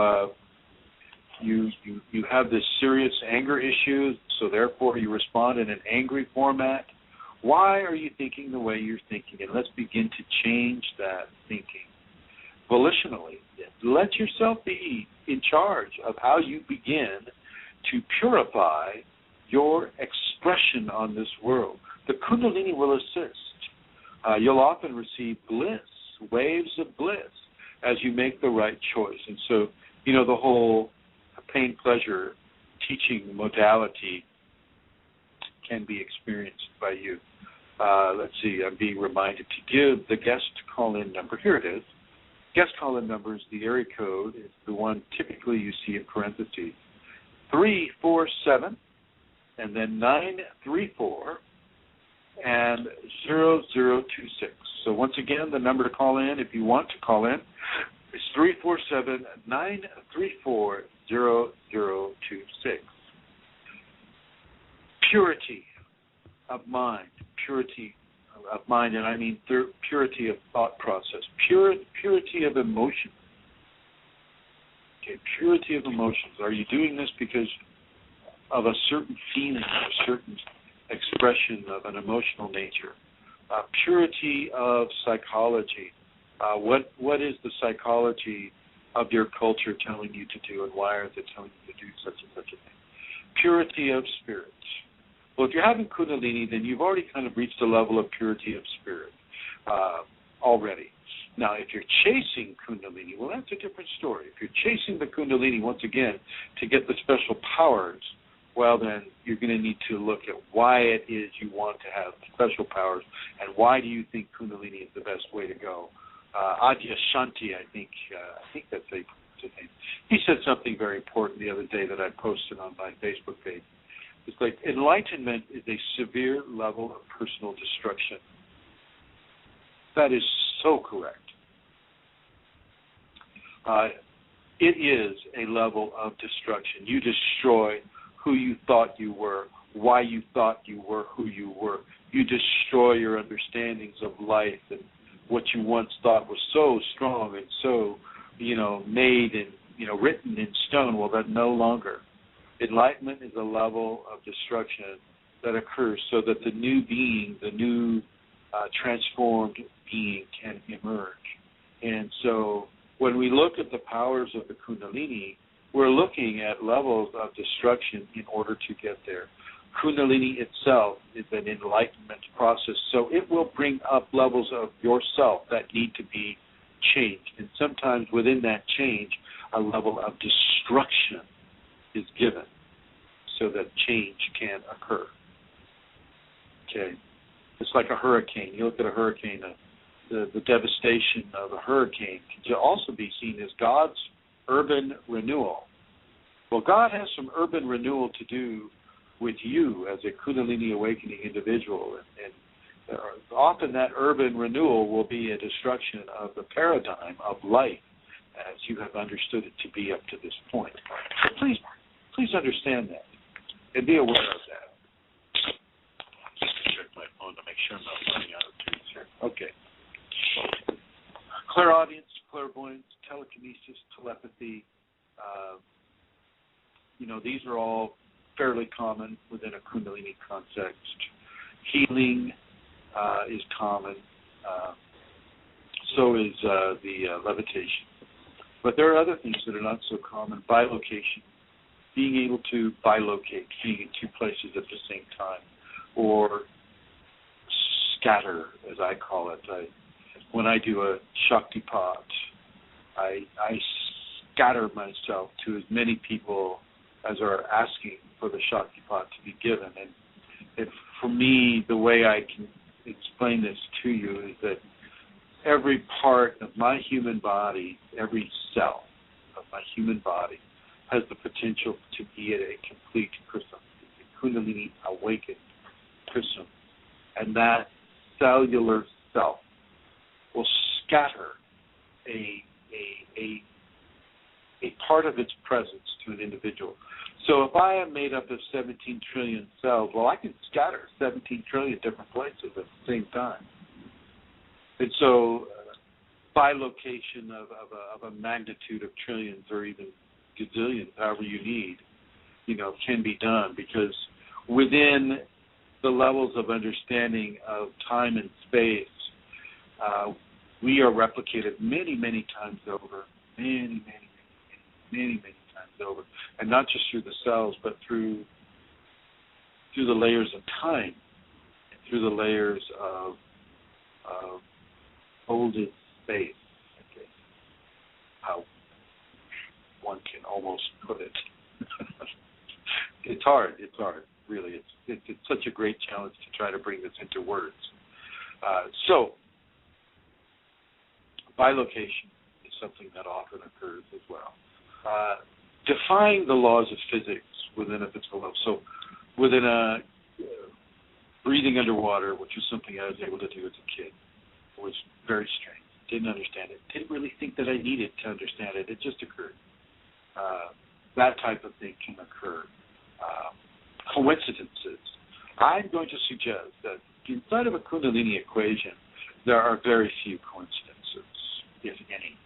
have this serious anger issue, so therefore you respond in an angry format? Why are you thinking the way you're thinking? And let's begin to change that thinking volitionally. Let yourself be in charge of how you begin to purify your expression on this world. The Kundalini will assist. You'll often receive bliss, waves of bliss, as you make the right choice. And so, the whole pain-pleasure teaching modality can be experienced by you. Let's see, I'm being reminded to give the guest call-in number. Here it is. Guest call-in number is the area code. It's the one typically you see in parentheses. 347 and then 934 and 0026. So once again, the number to call in, if you want to call in, is 347-934-0026. Purity of mind, and I mean purity of thought process, purity of emotion. Okay, purity of emotions. Are you doing this because of a certain feeling, a certain expression of an emotional nature? Purity of psychology. What is the psychology of your culture telling you to do, and why are they telling you to do such and such a thing? Purity of spirit. Well, if you're having Kundalini, then you've already kind of reached a level of purity of spirit already. Now, if you're chasing Kundalini, well, that's a different story. If you're chasing the Kundalini, once again, to get the special powers, well, then you're going to need to look at why it is you want to have special powers, and why do you think Kundalini is the best way to go. Adyashanti, I think that's his name. He said something very important the other day that I posted on my Facebook page. It's like enlightenment is a severe level of personal destruction. That is so correct. It is a level of destruction. You destroy who you thought you were, why you thought you were who you were. You destroy your understandings of life and what you once thought was so strong and so, made and, written in stone. Well, that no longer. Enlightenment is a level of destruction that occurs so that the new being, the new transformed being can emerge. And so when we look at the powers of the Kundalini, we're looking at levels of destruction in order to get there. Kundalini itself is an enlightenment process, so it will bring up levels of yourself that need to be changed. And sometimes within that change, a level of destruction is given so that change can occur. Okay? It's like a hurricane. You look at a hurricane, the devastation of a hurricane can also be seen as God's urban renewal. Well, God has some urban renewal to do with you as a Kundalini awakening individual. And often that urban renewal will be a destruction of the paradigm of life as you have understood it to be up to this point. So please understand that and be aware of that. Just check my phone to make sure I'm not running out of trees here. Okay. Clairaudience, clairvoyance, telekinesis, telepathy, these are all fairly common within a Kundalini context. Healing is common. So is the levitation. But there are other things that are not so common. Bilocation, being able to bilocate, being in two places at the same time, or scatter, as I call it. When I do a Shaktipat, I scatter myself to as many people as are asking for the Shaktipat to be given. And for me, the way I can explain this to you is that every part of my human body, every cell of my human body has the potential to be at a complete Chrism, a Kundalini awakened Chrism. And that cellular self will scatter a part of its presence to an individual. So if I am made up of 17 trillion cells, well, I can scatter 17 trillion different places at the same time. And so bilocation of a magnitude of trillions or even gazillions, however you need, can be done, because within the levels of understanding of time and space, we are replicated many, many times over, many times over, and not just through the cells, but through the layers of time, through the layers of folded space. Okay. How one can almost put it. It's hard, really. It's such a great challenge to try to bring this into words. So, bilocation is something that often occurs as well. Defying the laws of physics within a physical level. So, within a breathing underwater, which is something I was able to do as a kid, was very strange. Didn't understand it. Didn't really think that I needed to understand it. It just occurred. That type of thing can occur. Coincidences. I'm going to suggest that inside of a Kundalini equation, there are very few coincidences, if any.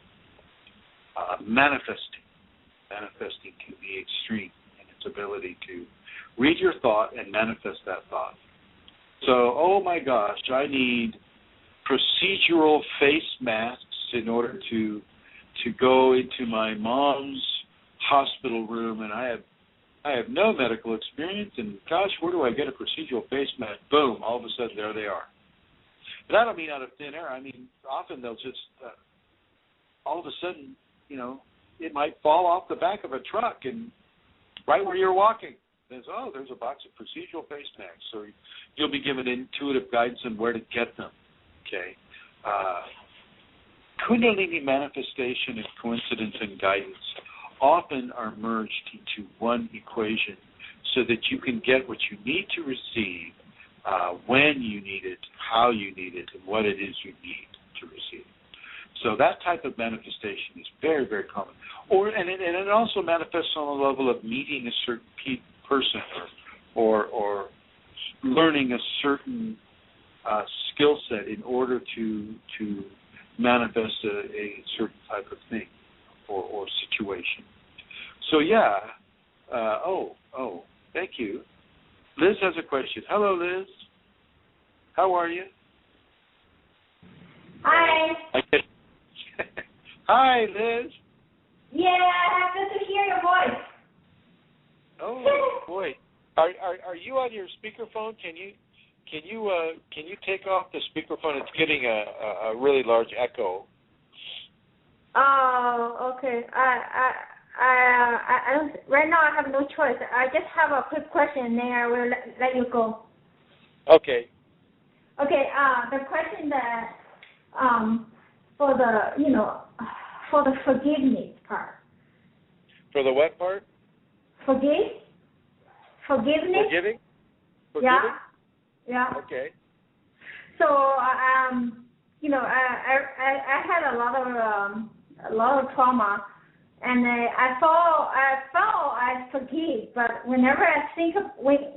Manifesting can be extreme in its ability to read your thought and manifest that thought. So, oh my gosh, I need procedural face masks in order to go into my mom's hospital room, and I have no medical experience, and gosh, where do I get a procedural face mask? Boom, all of a sudden there they are. But I don't mean out of thin air. I mean, often they'll just, all of a sudden, it might fall off the back of a truck and right where you're walking. There's a box of procedural face masks. So you'll be given intuitive guidance on where to get them. Okay. Kundalini manifestation and coincidence and guidance often are merged into one equation so that you can get what you need to receive, when you need it, how you need it, and what it is you need to receive. So that type of manifestation is very, very common. And it also manifests on the level of meeting a certain person or learning a certain skill set in order to manifest a certain type of thing or situation. So yeah. Thank you. Liz has a question. Hello, Liz. How are you? Hi. Hi, Liz. Yeah, good to hear your voice. Oh boy, are you on your speakerphone? Can you take off the speakerphone? It's getting a really large echo. Oh, okay. I don't. Right now, I have no choice. I just have a quick question, and then I will let you go. Okay. Okay. The question that for the forgiveness part. For the what part? Forgiveness. Forgiving? Yeah. Okay. So I had a lot of trauma, and I felt I forgive, but whenever I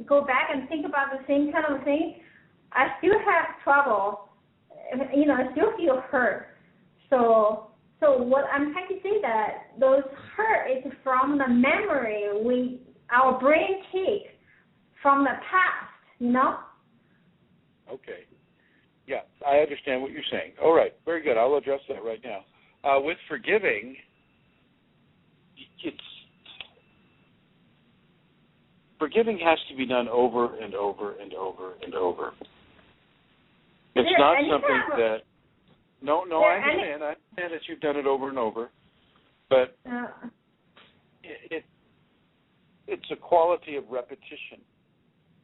go back and think about the same kind of thing, I still have trouble. I still feel hurt. So what I'm trying to say that those hurt is from the memory our brain takes from the past, Okay. Yeah, I understand what you're saying. All right, very good. I'll address that right now. With forgiving, forgiving has to be done over and over and over and over. It's not something that. No, I understand. I understand that you've done it over and over, but it's a quality of repetition.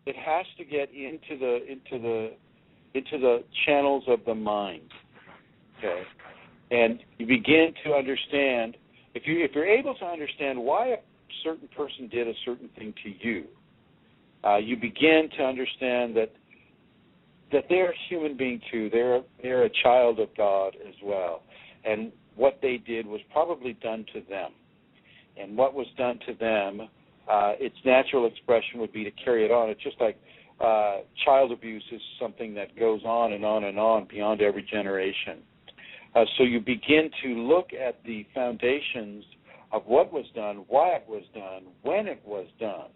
It has to get into the channels of the mind. Okay, and you begin to understand if you're able to understand why a certain person did a certain thing to you, you begin to understand that they're a human being too. They're a child of God as well, and what they did was probably done to them, and what was done to them, its natural expression would be to carry it on. It's just like child abuse is something that goes on and on and on beyond every generation. So you begin to look at the foundations of what was done, why it was done, when it was done.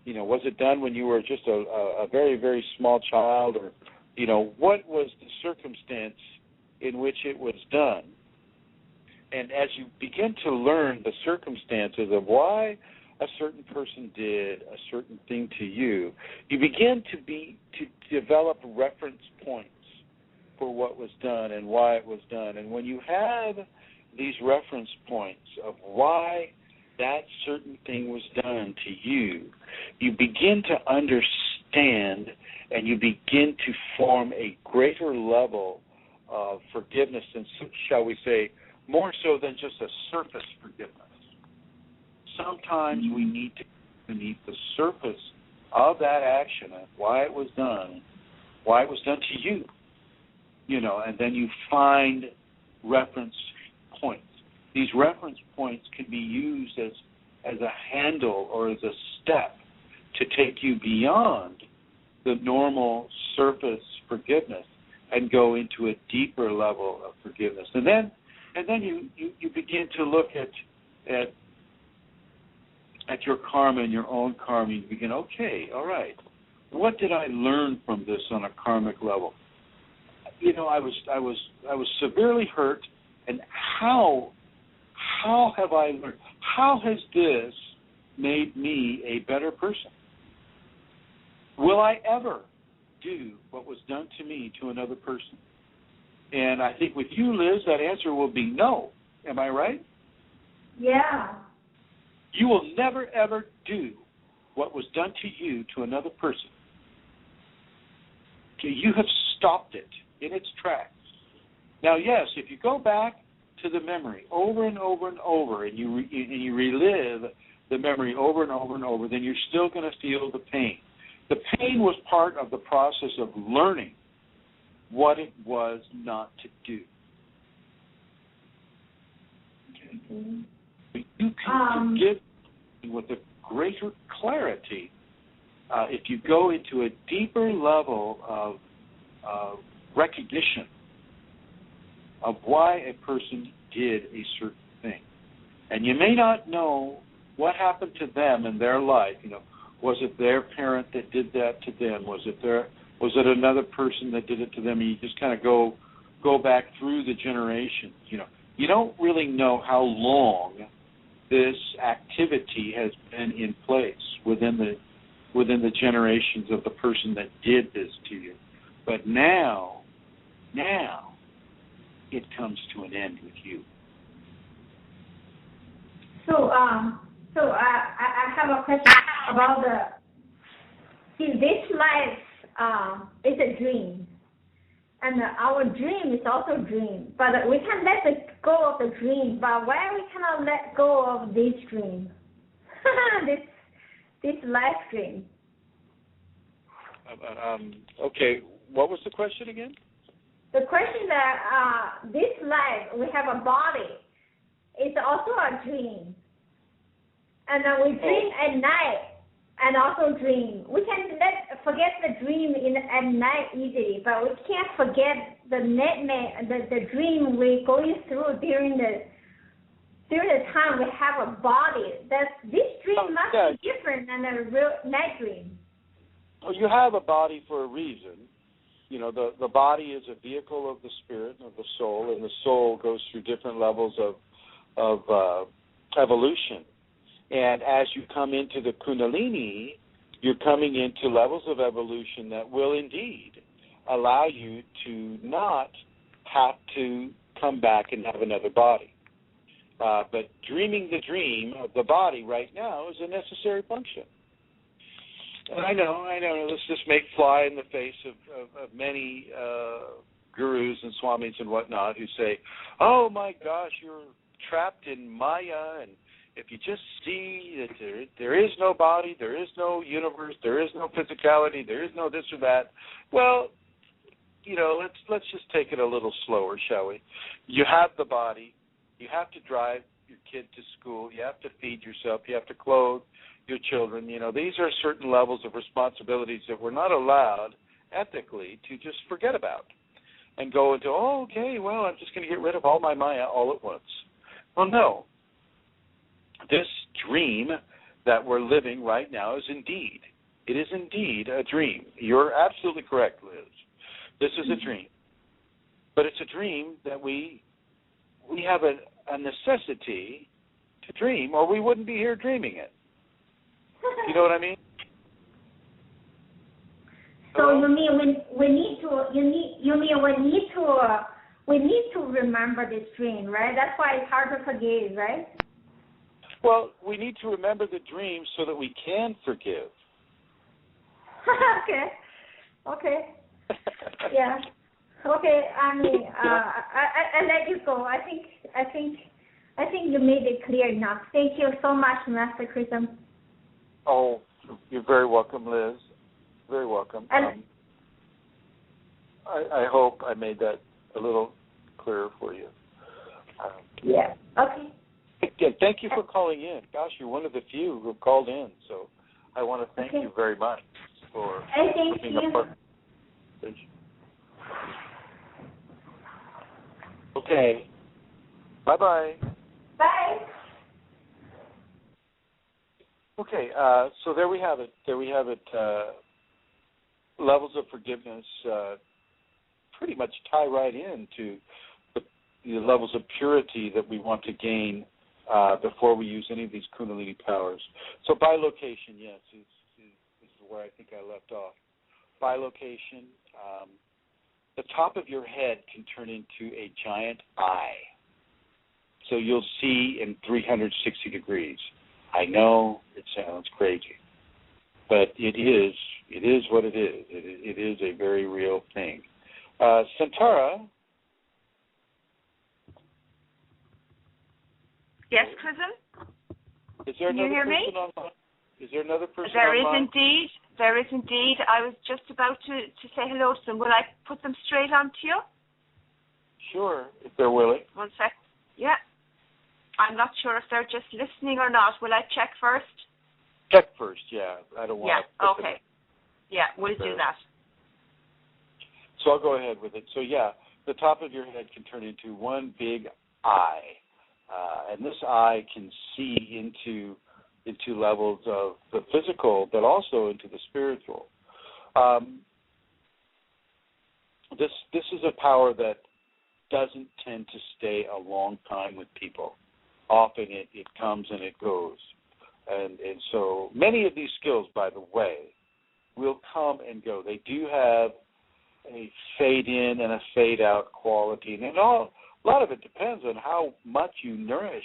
Was it done when you were just a very, very small child, or, what was the circumstance in which it was done? And as you begin to learn the circumstances of why a certain person did a certain thing to you, you begin to develop reference points for what was done and why it was done. And when you have these reference points of why that certain thing was done to you, you begin to understand and you begin to form a greater level of forgiveness, and shall we say, more so than just a surface forgiveness. Sometimes we need to go beneath the surface of that action and why it was done to you, and then you find reference points. These reference points can be used as a handle or as a step to take you beyond the normal surface forgiveness and go into a deeper level of forgiveness. And then you begin to look at your karma and your own karma. You begin, okay, all right, what did I learn from this on a karmic level? I was severely hurt, and how have I learned? How has this made me a better person? Will I ever do what was done to me to another person? And I think with you, Liz, that answer will be no. Am I right? Yeah. You will never, ever do what was done to you to another person. Okay, you have stopped it in its tracks. Now, yes, if you go back to the memory over and over and over, and you relive the memory over and over and over, then you're still going to feel the pain. The pain was part of the process of learning what it was not to do. Okay. Mm-hmm. You can forgive with a greater clarity if you go into a deeper level of recognition of why a person did a certain thing. And you may not know what happened to them in their life. Was it their parent that did that to them? Was it another person that did it to them? And you just kind of go back through the generations. you don't really know how long this activity has been in place within the generations of the person that did this to you. But now it comes to an end with you. So I have a question about this life is a dream, and our dream is also a dream. But we can let go of the dream. But why we cannot let go of this dream? this life dream. Okay, what was the question again? The question that this life, we have a body, it's also a dream. And we dream at night and also dream. We can forget the dream at night easily, but we can't forget the dream we're going through during the time we have a body. This dream must be different than a real night dream. Well, you have a body for a reason. You know, the body is a vehicle of the spirit, of the soul, and the soul goes through different levels of evolution. And as you come into the Kundalini, you're coming into levels of evolution that will indeed allow you to not have to come back and have another body. But dreaming the dream of the body right now is a necessary function. And I know, this just may fly in the face of many gurus and swamis and whatnot who say, oh my gosh, you're trapped in Maya, and if you just see that there is no body, there is no universe, there is no physicality, there is no this or that, well, you know, let's just take it a little slower, shall we? You have the body, you have to drive your kid to school, you have to feed yourself, you have to clothe your children. You know, these are certain levels of responsibilities that we're not allowed ethically to just forget about and go into, oh, okay, well, I'm just going to get rid of all my Maya all at once. Well, no. This dream that we're living right now is indeed a dream. You're absolutely correct, Liz. This is a dream. But it's a dream that we have a necessity to dream, or we wouldn't be here dreaming it. You know what I mean? So you mean we need to remember this dream, right? That's why it's hard to forgive, right? Well, we need to remember the dream so that we can forgive. Okay. Yeah. Okay. I mean, I let you go. I think you made it clear enough. Thank you so much, Master Chrism. Oh, you're very welcome, Liz. Very welcome. I hope I made that a little clearer for you. Yeah. Okay. Again, thank you for calling in. Gosh, you're one of the few who have called in, so I want to thank you very much for being a part. Thank you. Okay. Bye-bye. Bye. Okay, so there we have it. Levels of forgiveness pretty much tie right into the levels of purity that we want to gain before we use any of these Kundalini powers. So bilocation, yes, is where I think I left off. Bilocation, the top of your head can turn into a giant eye. So you'll see in 360 degrees. I know it sounds crazy, but it is what it is. It is a very real thing. Santara? Yes, Chrism? Is there another person online? Is there another person online? There is indeed. I was just about to say hello to them. Will I put them straight on to you? Sure, if they're willing. 1 sec. Yeah. I'm not sure if they're just listening or not. Will I check first? Check first, yeah. I don't want to. Yeah, okay. Yeah, we'll do that. So I'll go ahead with it. So, yeah, the top of your head can turn into one big eye. And this eye can see into levels of the physical, but also into the spiritual. This is a power that doesn't tend to stay a long time with people. Often it comes and it goes. And so many of these skills, by the way, will come and go. They do have a fade in and a fade out quality. And a lot of it depends on how much you nourish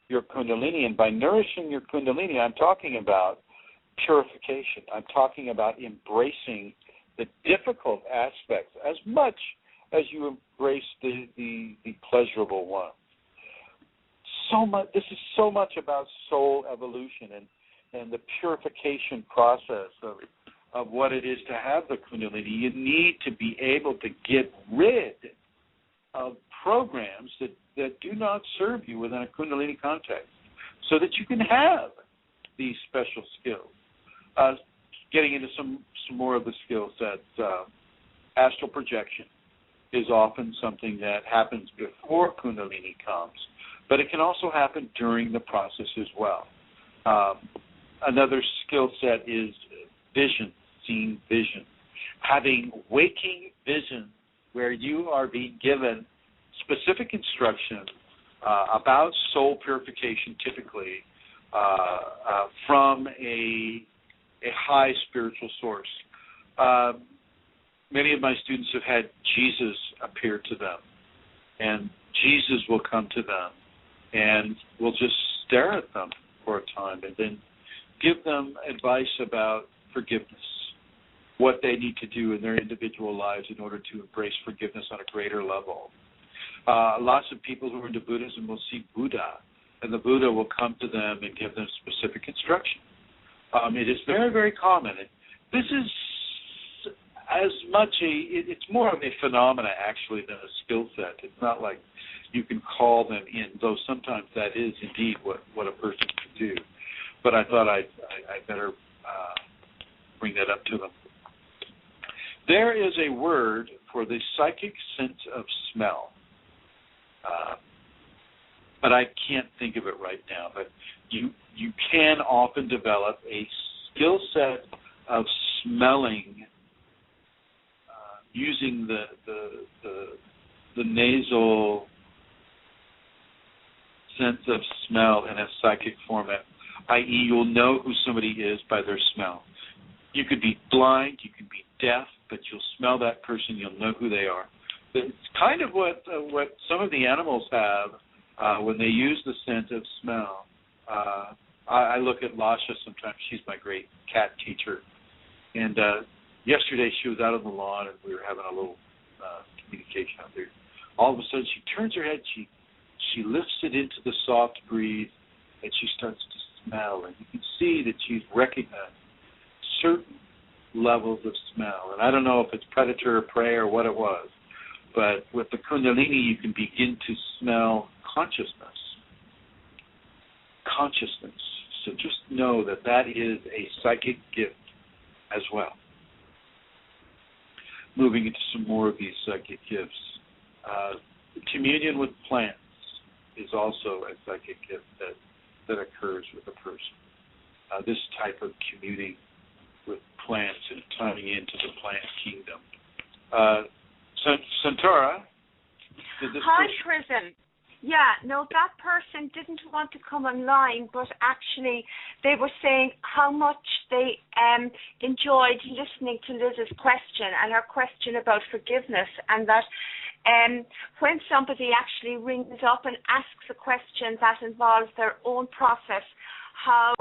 your Kundalini. And by nourishing your Kundalini, I'm talking about purification. I'm talking about embracing the difficult aspects as much as you embrace the pleasurable ones. So much. This is so much about soul evolution and the purification process of what it is to have the Kundalini. You need to be able to get rid of programs that do not serve you within a Kundalini context so that you can have these special skills. Getting into some more of the skill sets, astral projection is often something that happens before Kundalini comes, but it can also happen during the process as well. Another skill set is vision, seeing vision, having waking vision where you are being given specific instruction about soul purification, typically from a high spiritual source. Many of my students have had Jesus appear to them, and Jesus will come to them and will just stare at them for a time and then give them advice about forgiveness, what they need to do in their individual lives in order to embrace forgiveness on a greater level. Lots of people who are into Buddhism will see Buddha, and the Buddha will come to them and give them specific instruction. It is very, very common. This is as much it's more of a phenomena, actually, than a skill set. It's not like you can call them in, though sometimes that is indeed what a person can do. But I thought I'd better bring that up to them. There is a word for the psychic sense of smell, but I can't think of it right now. But you can often develop a skill set of smelling using the nasal sense of smell in a psychic format, i.e. you'll know who somebody is by their smell. You could be blind, you could be deaf, but you'll smell that person, you'll know who they are. It's kind of what some of the animals have when they use the scent of smell. I look at Lasha sometimes. She's my great cat teacher. And yesterday she was out on the lawn and we were having a little communication out there. All of a sudden she turns her head, she lifts it into the soft breeze, and she starts to smell. And you can see that she's recognized certain levels of smell. And I don't know if it's predator or prey or what it was, but with the Kundalini you can begin to smell consciousness. So just know that is a psychic gift as well. Moving into some more of these psychic gifts. Communion with plants is also a psychic gift that occurs with a person. This type of communing with plants and tying into the plant kingdom. Centaura, did this Hi, Chrism. Yeah, no, that person didn't want to come online, but actually they were saying how much they enjoyed listening to Liz's question and her question about forgiveness, and that when somebody actually rings up and asks a question that involves their own process, how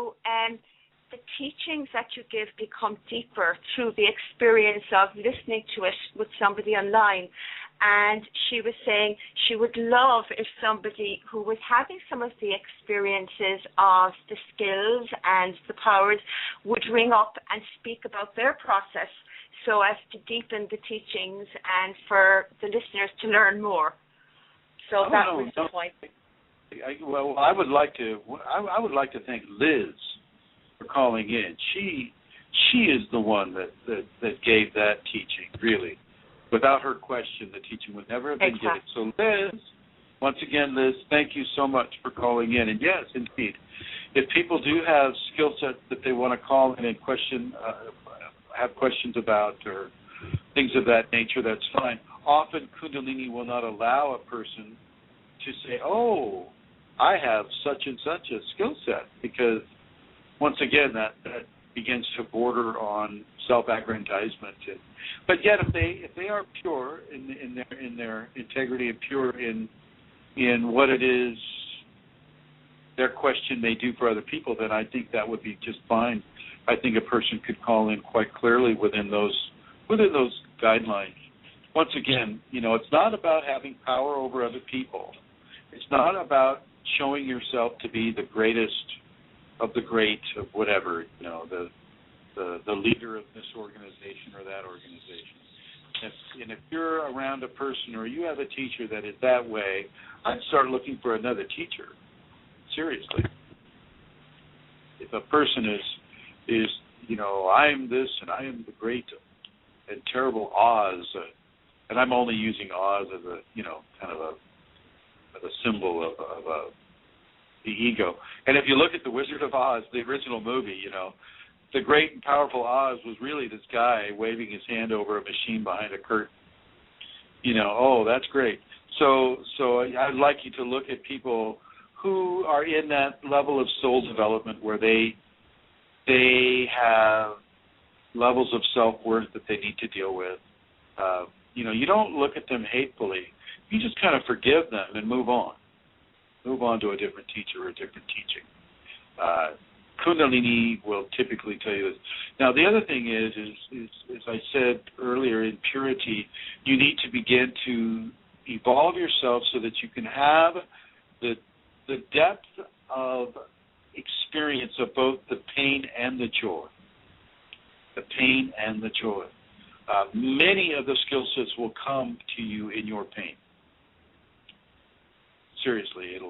the teachings that you give become deeper through the experience of listening to it with somebody online. And she was saying she would love if somebody who was having some of the experiences of the skills and the powers would ring up and speak about their process so as to deepen the teachings and for the listeners to learn more. So that was the point. I would like to thank Liz for calling in. She is the one that gave that teaching, really. Without her question, the teaching would never have been given. So Liz, once again, Liz, thank you so much for calling in. And yes, indeed, if people do have skill sets that they want to call in and have questions about or things of that nature, that's fine. often Kundalini will not allow a person to say, oh, I have such and such a skill set, because once again, that begins to border on self-aggrandizement. But yet, if they are pure in their integrity and pure in what it is their question may do for other people, then I think that would be just fine. I think a person could call in quite clearly within those guidelines. Once again, it's not about having power over other people. It's not about showing yourself to be the greatest of the great of whatever, the leader of this organization or that organization. If you're around a person or you have a teacher that is that way, I'd start looking for another teacher. Seriously. If a person is I'm this and I am the great and terrible Oz, and I'm only using Oz as a kind of a symbol of the ego. And if you look at the Wizard of Oz, the original movie, the great and powerful Oz was really this guy waving his hand over a machine behind a curtain. Oh, that's great. So I'd like you to look at people who are in that level of soul development where they have levels of self-worth that they need to deal with. You don't look at them hatefully. You just kind of forgive them and move on. Move on to a different teacher or a different teaching. Kundalini will typically tell you this. Now, the other thing is as I said earlier, in purity, you need to begin to evolve yourself so that you can have the depth of experience of both the pain and the joy. The pain and the joy. Many of the skill sets will come to you in your pain. Seriously,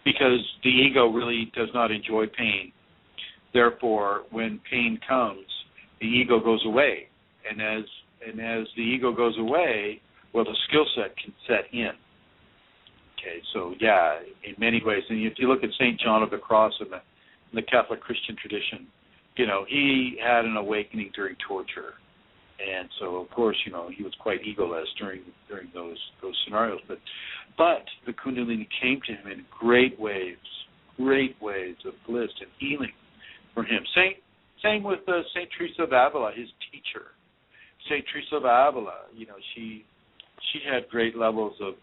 because the ego really does not enjoy pain. Therefore, when pain comes, the ego goes away, and as the ego goes away, well, the skill set can set in. Okay, so yeah, in many ways, and if you look at St. John of the Cross in the Catholic Christian tradition, he had an awakening during torture, and so of course, he was quite egoless during those scenarios. But the Kundalini came to him in great waves of bliss and healing for him. Same with Saint Teresa of Avila, his teacher. Saint Teresa of Avila, she had great levels of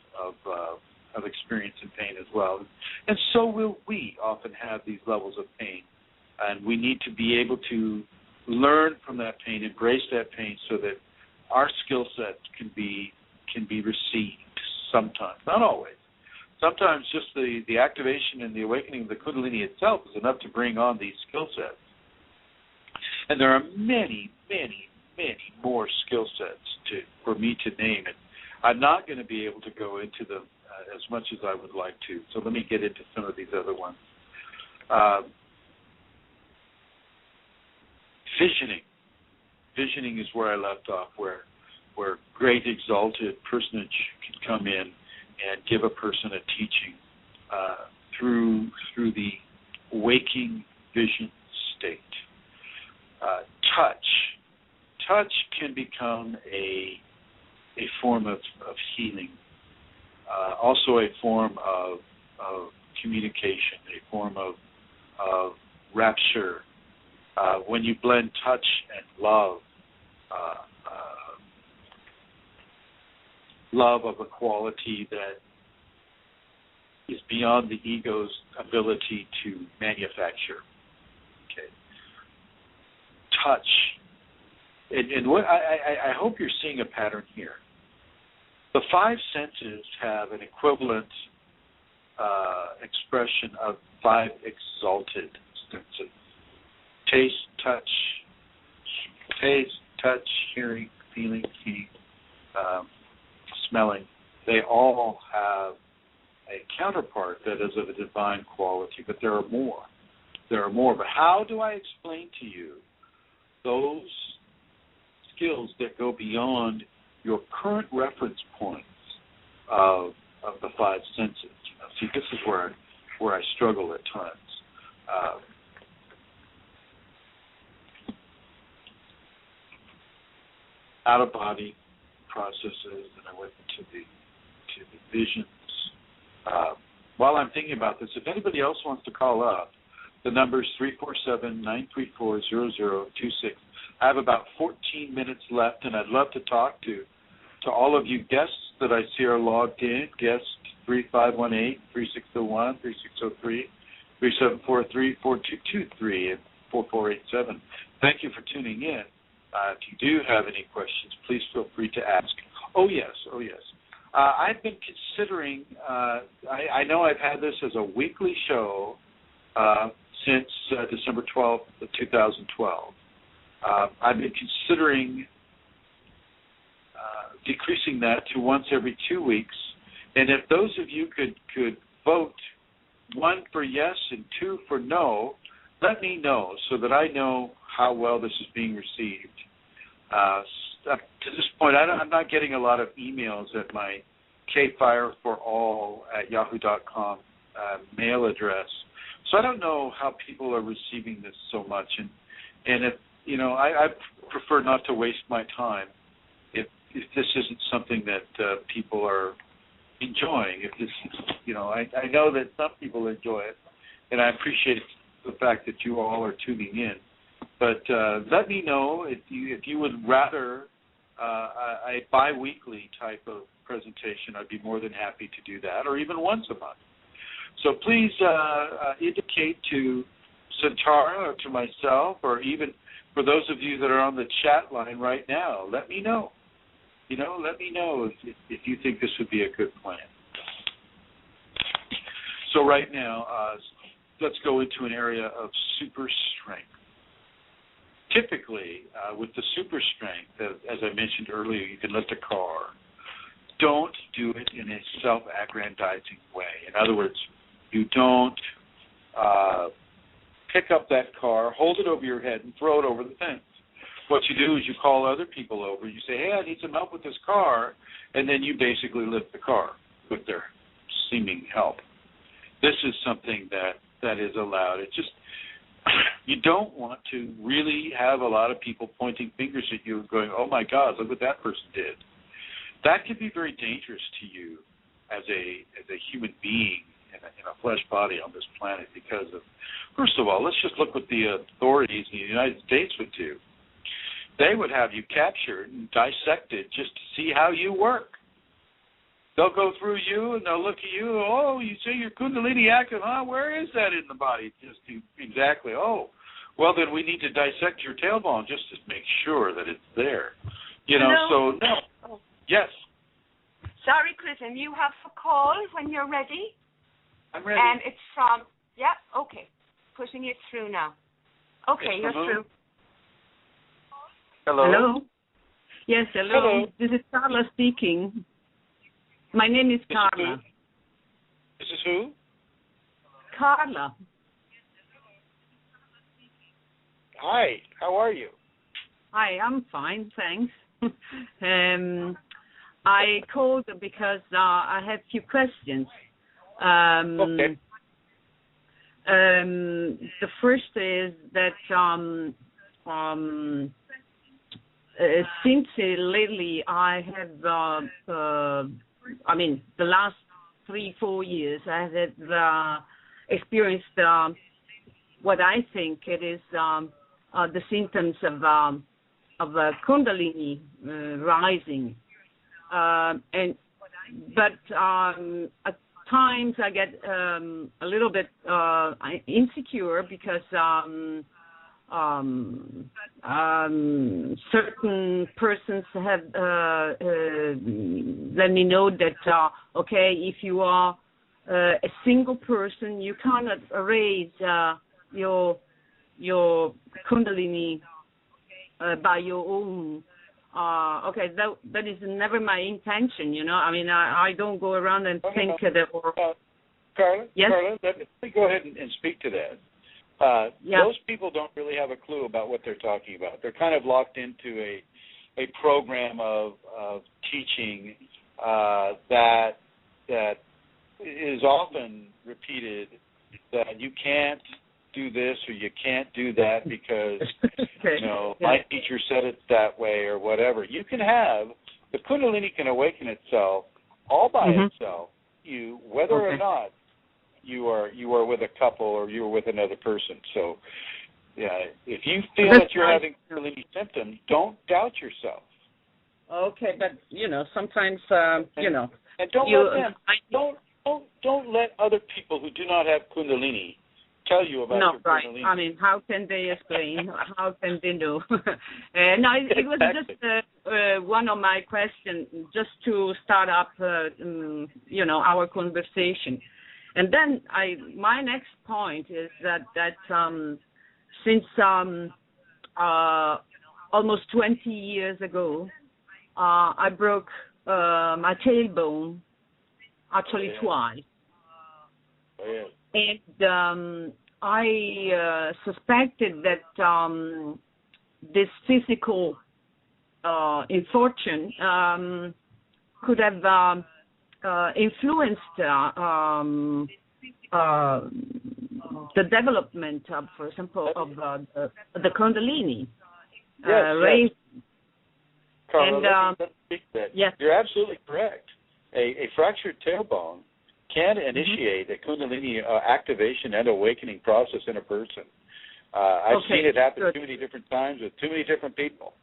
experience in pain as well, and so will we often have these levels of pain, and we need to be able to learn from that pain, embrace that pain, so that our skill set can be received. Sometimes, not always. Sometimes just the activation and the awakening of the Kundalini itself is enough to bring on these skill sets. And there are many, many, many more skill sets for me to name. And I'm not going to be able to go into them as much as I would like to. So let me get into some of these other ones. Visioning. Visioning is where I left off, where great exalted personage can come in and give a person a teaching through the waking vision state. Touch can become a form of healing, also a form of communication, a form of rapture. When you blend touch and love, love of a quality that is beyond the ego's ability to manufacture. Okay. Touch. And what I hope you're seeing a pattern here. The five senses have an equivalent expression of five exalted senses. Taste, touch, hearing, feeling, seeing, smelling. They all have a counterpart that is of a divine quality, but there are more. But how do I explain to you those skills that go beyond your current reference points of the five senses? See, this is where I struggle at times. Out-of-body processes, and I went into the visions. While I'm thinking about this, if anybody else wants to call up, the number is 347-934-0026. I have about 14 minutes left, and I'd love to talk to all of you guests that I see are logged in. Guest 3518, 3601, 3603, 3743, 4223, and 4487. Thank you for tuning in. If you do have any questions, please feel free to ask. Oh, yes. I've been considering, I know I've had this as a weekly show since December 12th of 2012. I've been considering decreasing that to once every 2 weeks. And if those of you could vote 1 for yes and 2 for no, let me know so that I know how well this is being received. To this point, I'm not getting a lot of emails at my kfireforall@yahoo.com mail address. So I don't know how people are receiving this so much. And if, I prefer not to waste my time if this isn't something that people are enjoying. If this, I know that some people enjoy it, and I appreciate the fact that you all are tuning in. But let me know if you would rather a bi-weekly type of presentation. I'd be more than happy to do that, or even once a month. So please indicate to Santara or to myself, or even for those of you that are on the chat line right now, let me know. Let me know if you think this would be a good plan. So right now, let's go into an area of super strength. Typically, with the super strength, as I mentioned earlier, you can lift a car. Don't do it in a self-aggrandizing way. In other words, you don't pick up that car, hold it over your head, and throw it over the fence. What you do is you call other people over. You say, hey, I need some help with this car, and then you basically lift the car with their seeming help. This is something that is allowed. It's just, you don't want to really have a lot of people pointing fingers at you and going, oh, my God, look what that person did. That can be very dangerous to you as a human being in a flesh body on this planet because of, first of all, let's just look what the authorities in the United States would do. They would have you captured and dissected just to see how you work. They'll go through you and they'll look at you. Oh, you say you're Kundalini active, huh? Where is that in the body? Just exactly. Oh, well, then we need to dissect your tailbone just to make sure that it's there. Hello? So no. Oh. Yes. Sorry, Chrism, you have a call when you're ready. I'm ready. And it's from, okay. Pushing it through now. Okay, you're through. Hello. Yes, hello. Hello. This is Carla speaking. My name is Carla. This is who? Carla. Hi. How are you? Hi, I'm fine, thanks. I called because I have a few questions. Okay. The first is that since lately I have, the last 3-4 years, I have experienced what I think it is the symptoms of Kundalini rising, but at times I get a little bit insecure because certain persons have let me know that if you are a single person, you cannot raise your Kundalini by your own. That is never my intention, I don't go around and think that. Carla, yes? Carla, let me go ahead and speak to that. Those people don't really have a clue about what they're talking about. They're kind of locked into a program of teaching that is often repeated, that you can't do this or you can't do that because my teacher said it that way or whatever. You can have the Kundalini can awaken itself all by itself, whether or not you are with a couple or you are with another person. So, yeah, if you feel that you're having Kundalini symptoms, don't doubt yourself. Okay, but sometimes and don't let other people who do not have Kundalini tell you about your Kundalini. I mean, how can they explain? How can they know? It was just one of my questions, just to start up, our conversation. And then my next point is that since almost 20 years ago, I broke my tailbone, actually twice. And I suspected that this physical infortune could have influenced the development of, for example, of the Kundalini. Yes. Carla, yes. You're absolutely correct. A fractured tailbone can initiate a Kundalini activation and awakening process in a person. I've seen it happen too many different times with too many different people.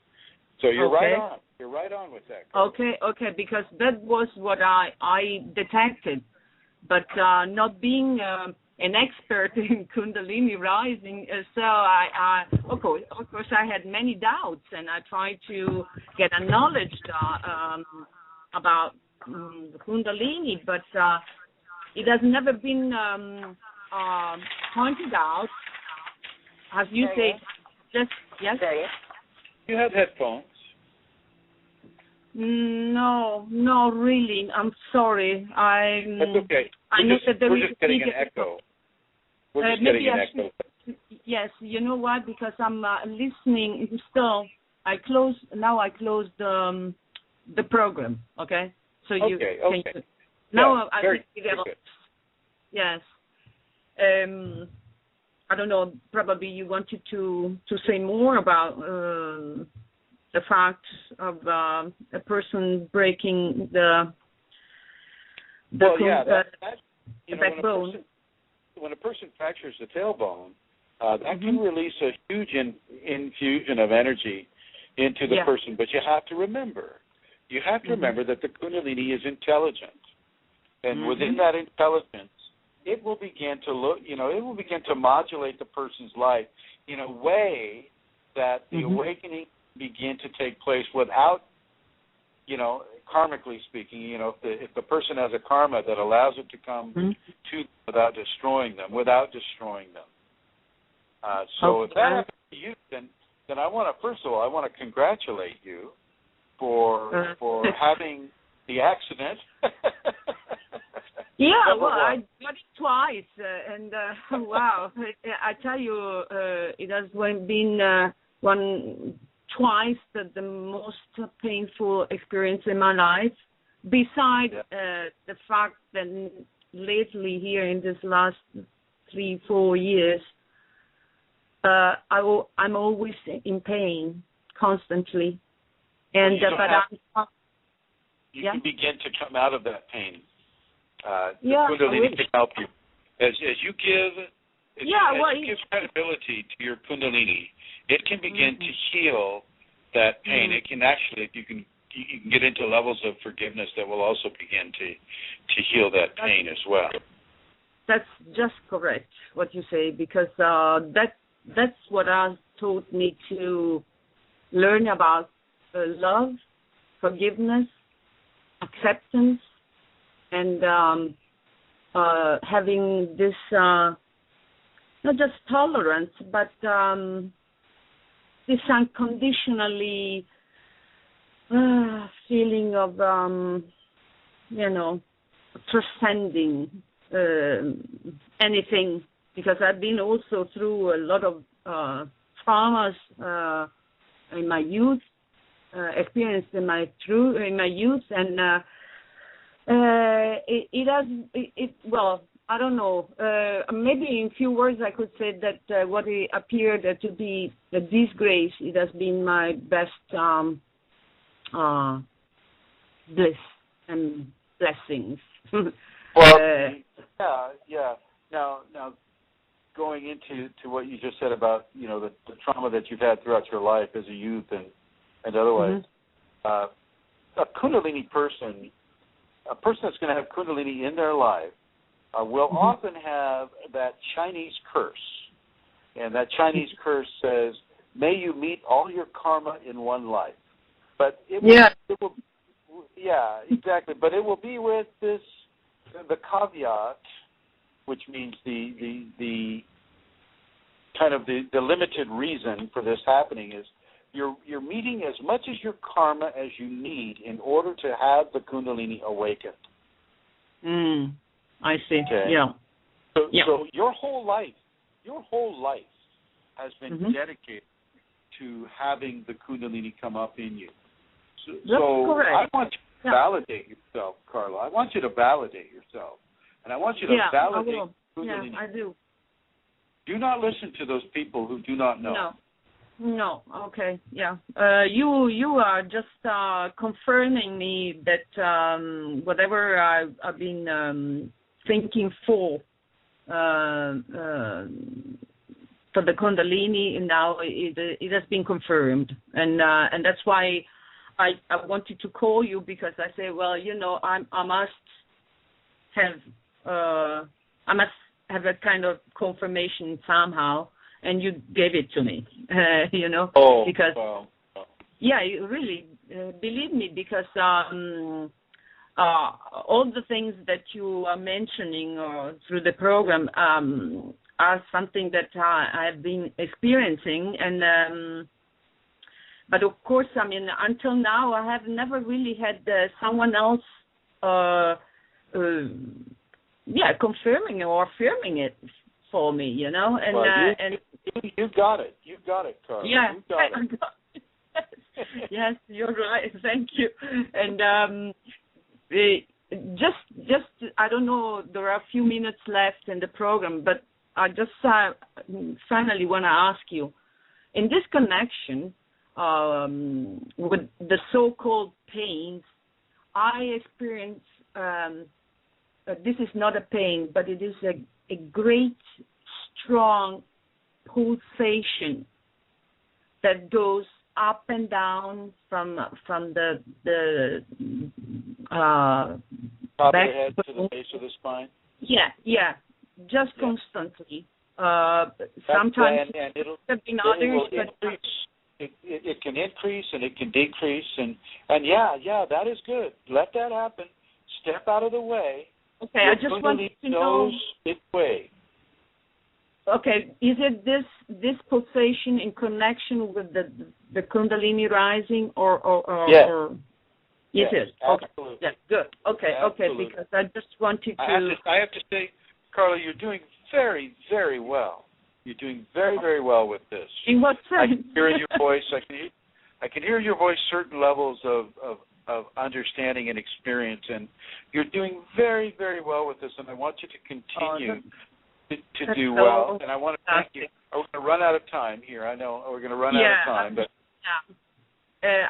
So you're right on. You're right on with that. Carla. Okay, because that was what I detected. But not being an expert in Kundalini rising, so I of course I had many doubts, and I tried to get a knowledge about Kundalini, but it has never been pointed out, as you say. Just yes. Carla, you have headphones. No, really. I'm sorry. That's okay. We're just getting an echo. We're just getting an echo. Yes, you know what? Because I'm listening still. I closed the program. Okay. So you can. Now I think yes. I don't know. Probably you wanted to say more about the fact of a person breaking the backbone. When a person fractures the tailbone, that can release a huge infusion of energy into the person. But you have to remember that the Kundalini is intelligent, and within that intelligence, it will begin to modulate the person's life in a way that the awakening begin to take place without, karmically speaking, if the person has a karma that allows it to come to them without destroying them. So if that happens to you, then I want to congratulate you for having the accident. Yeah, well, I got it twice, and wow, I tell you, it has been twice the most painful experience in my life, besides the fact that lately here in this last 3-4 years, I'm always in pain, constantly. And you can begin to come out of that pain. The Kundalini can help you. As you give credibility to your Kundalini, it can begin to heal that pain. It can actually, you can get into levels of forgiveness that will also begin to heal that pain as well. That's just correct what you say, because that's what has taught me to learn about love, forgiveness, acceptance, and having this not just tolerance, but this unconditionally feeling of transcending anything, because I've been also through a lot of traumas in my youth, experienced in my youth, and I don't know. Maybe in few words I could say that what it appeared to be a disgrace, it has been my best bliss and blessings. Well, yeah. Now, going into what you just said about the trauma that you've had throughout your life as a youth and otherwise, a Kundalini person, a person that's going to have Kundalini in their life, will often have that Chinese curse, and that Chinese curse says, "May you meet all your karma in one life." But it will, yeah, exactly. But it will be with the caveat, which means the kind of the limited reason for this happening is you're meeting as much as your karma as you need in order to have the Kundalini awakened. I see. Okay. Yeah. So your whole life has been dedicated to having the Kundalini come up in you. So correct. I want you to validate yourself, Carla. I want you to validate yourself. And I want you to validate Kundalini. Yeah, I do. Do not listen to those people who do not know. No. Okay. Yeah. You are just confirming me that whatever I've been thinking for the Kundalini, now it has been confirmed, and that's why I wanted to call you, because I say, well, I must have a kind of confirmation somehow, and you gave it to me, because really, believe me, because all the things that you are mentioning through the program are something that I've been experiencing, and but of course, I mean, until now, I have never really had someone else, confirming or affirming it for me, And you got it. You got it, Carla. Yeah, you got it. Yes, you're right. Thank you. And just I don't know. There are a few minutes left in the program, but I just finally want to ask you, in this connection with the so-called pains, I experience. This is not a pain, but it is a great, strong pulsation that goes up and down from the top of the head to the base of the spine. Yeah, just constantly. Sometimes it'll increase. It can increase and it can decrease, and that is good. Let that happen. Step out of the way. Okay, I just wanted to know. Its way. Okay, is it this pulsation in connection with the Kundalini rising, or yes. or yes, it is? Okay. Absolutely. Yeah, good. Okay, Absolutely. because I just wanted to. I have to say, Carla, you're doing very, very well. You're doing very, very well with this. In what sense? I can hear your voice. I can hear your voice. Certain levels of understanding and experience, and you're doing very, very well with this. And I want you to continue to do well. And I want to thank you. We're going to run out of time here. I know we're going to run out of time, but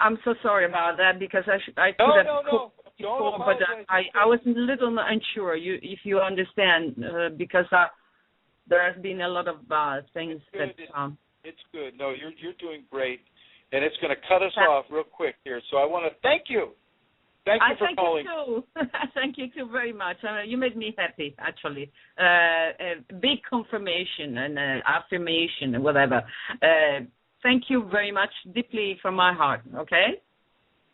I'm so sorry about that, because I could have called before, but I was a little unsure. If you understand, because there has been a lot of things that. It's good. No, you're doing great. And it's going to cut us off real quick here. So I want to thank you. Thank you for calling. You too. Thank you too very much. You made me happy, actually. Big confirmation and affirmation and whatever. Thank you very much, deeply from my heart, okay?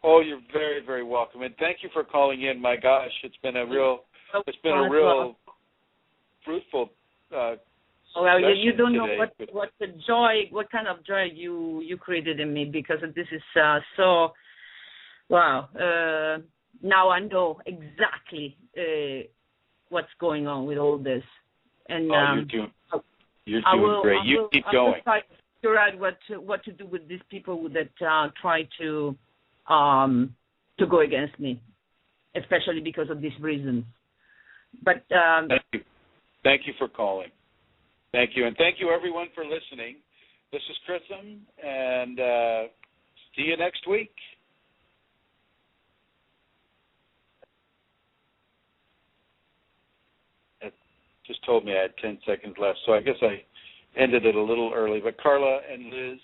Oh, you're very, very welcome. And thank you for calling in. My gosh, it's been a real fruitful well, you don't know today, what the joy, what kind of joy you created in me, because this is so, wow. Now I know exactly what's going on with all this. And you're doing great. You keep going. I'll try to figure out what to do with these people that try to go against me, especially because of these reasons. But thank you. Thank you for calling. Thank you. And thank you, everyone, for listening. This is Chrism, and see you next week. just told me I had 10 seconds left, so I guess I ended it a little early. But Carla and Liz,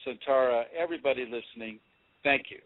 Santara, everybody listening, thank you.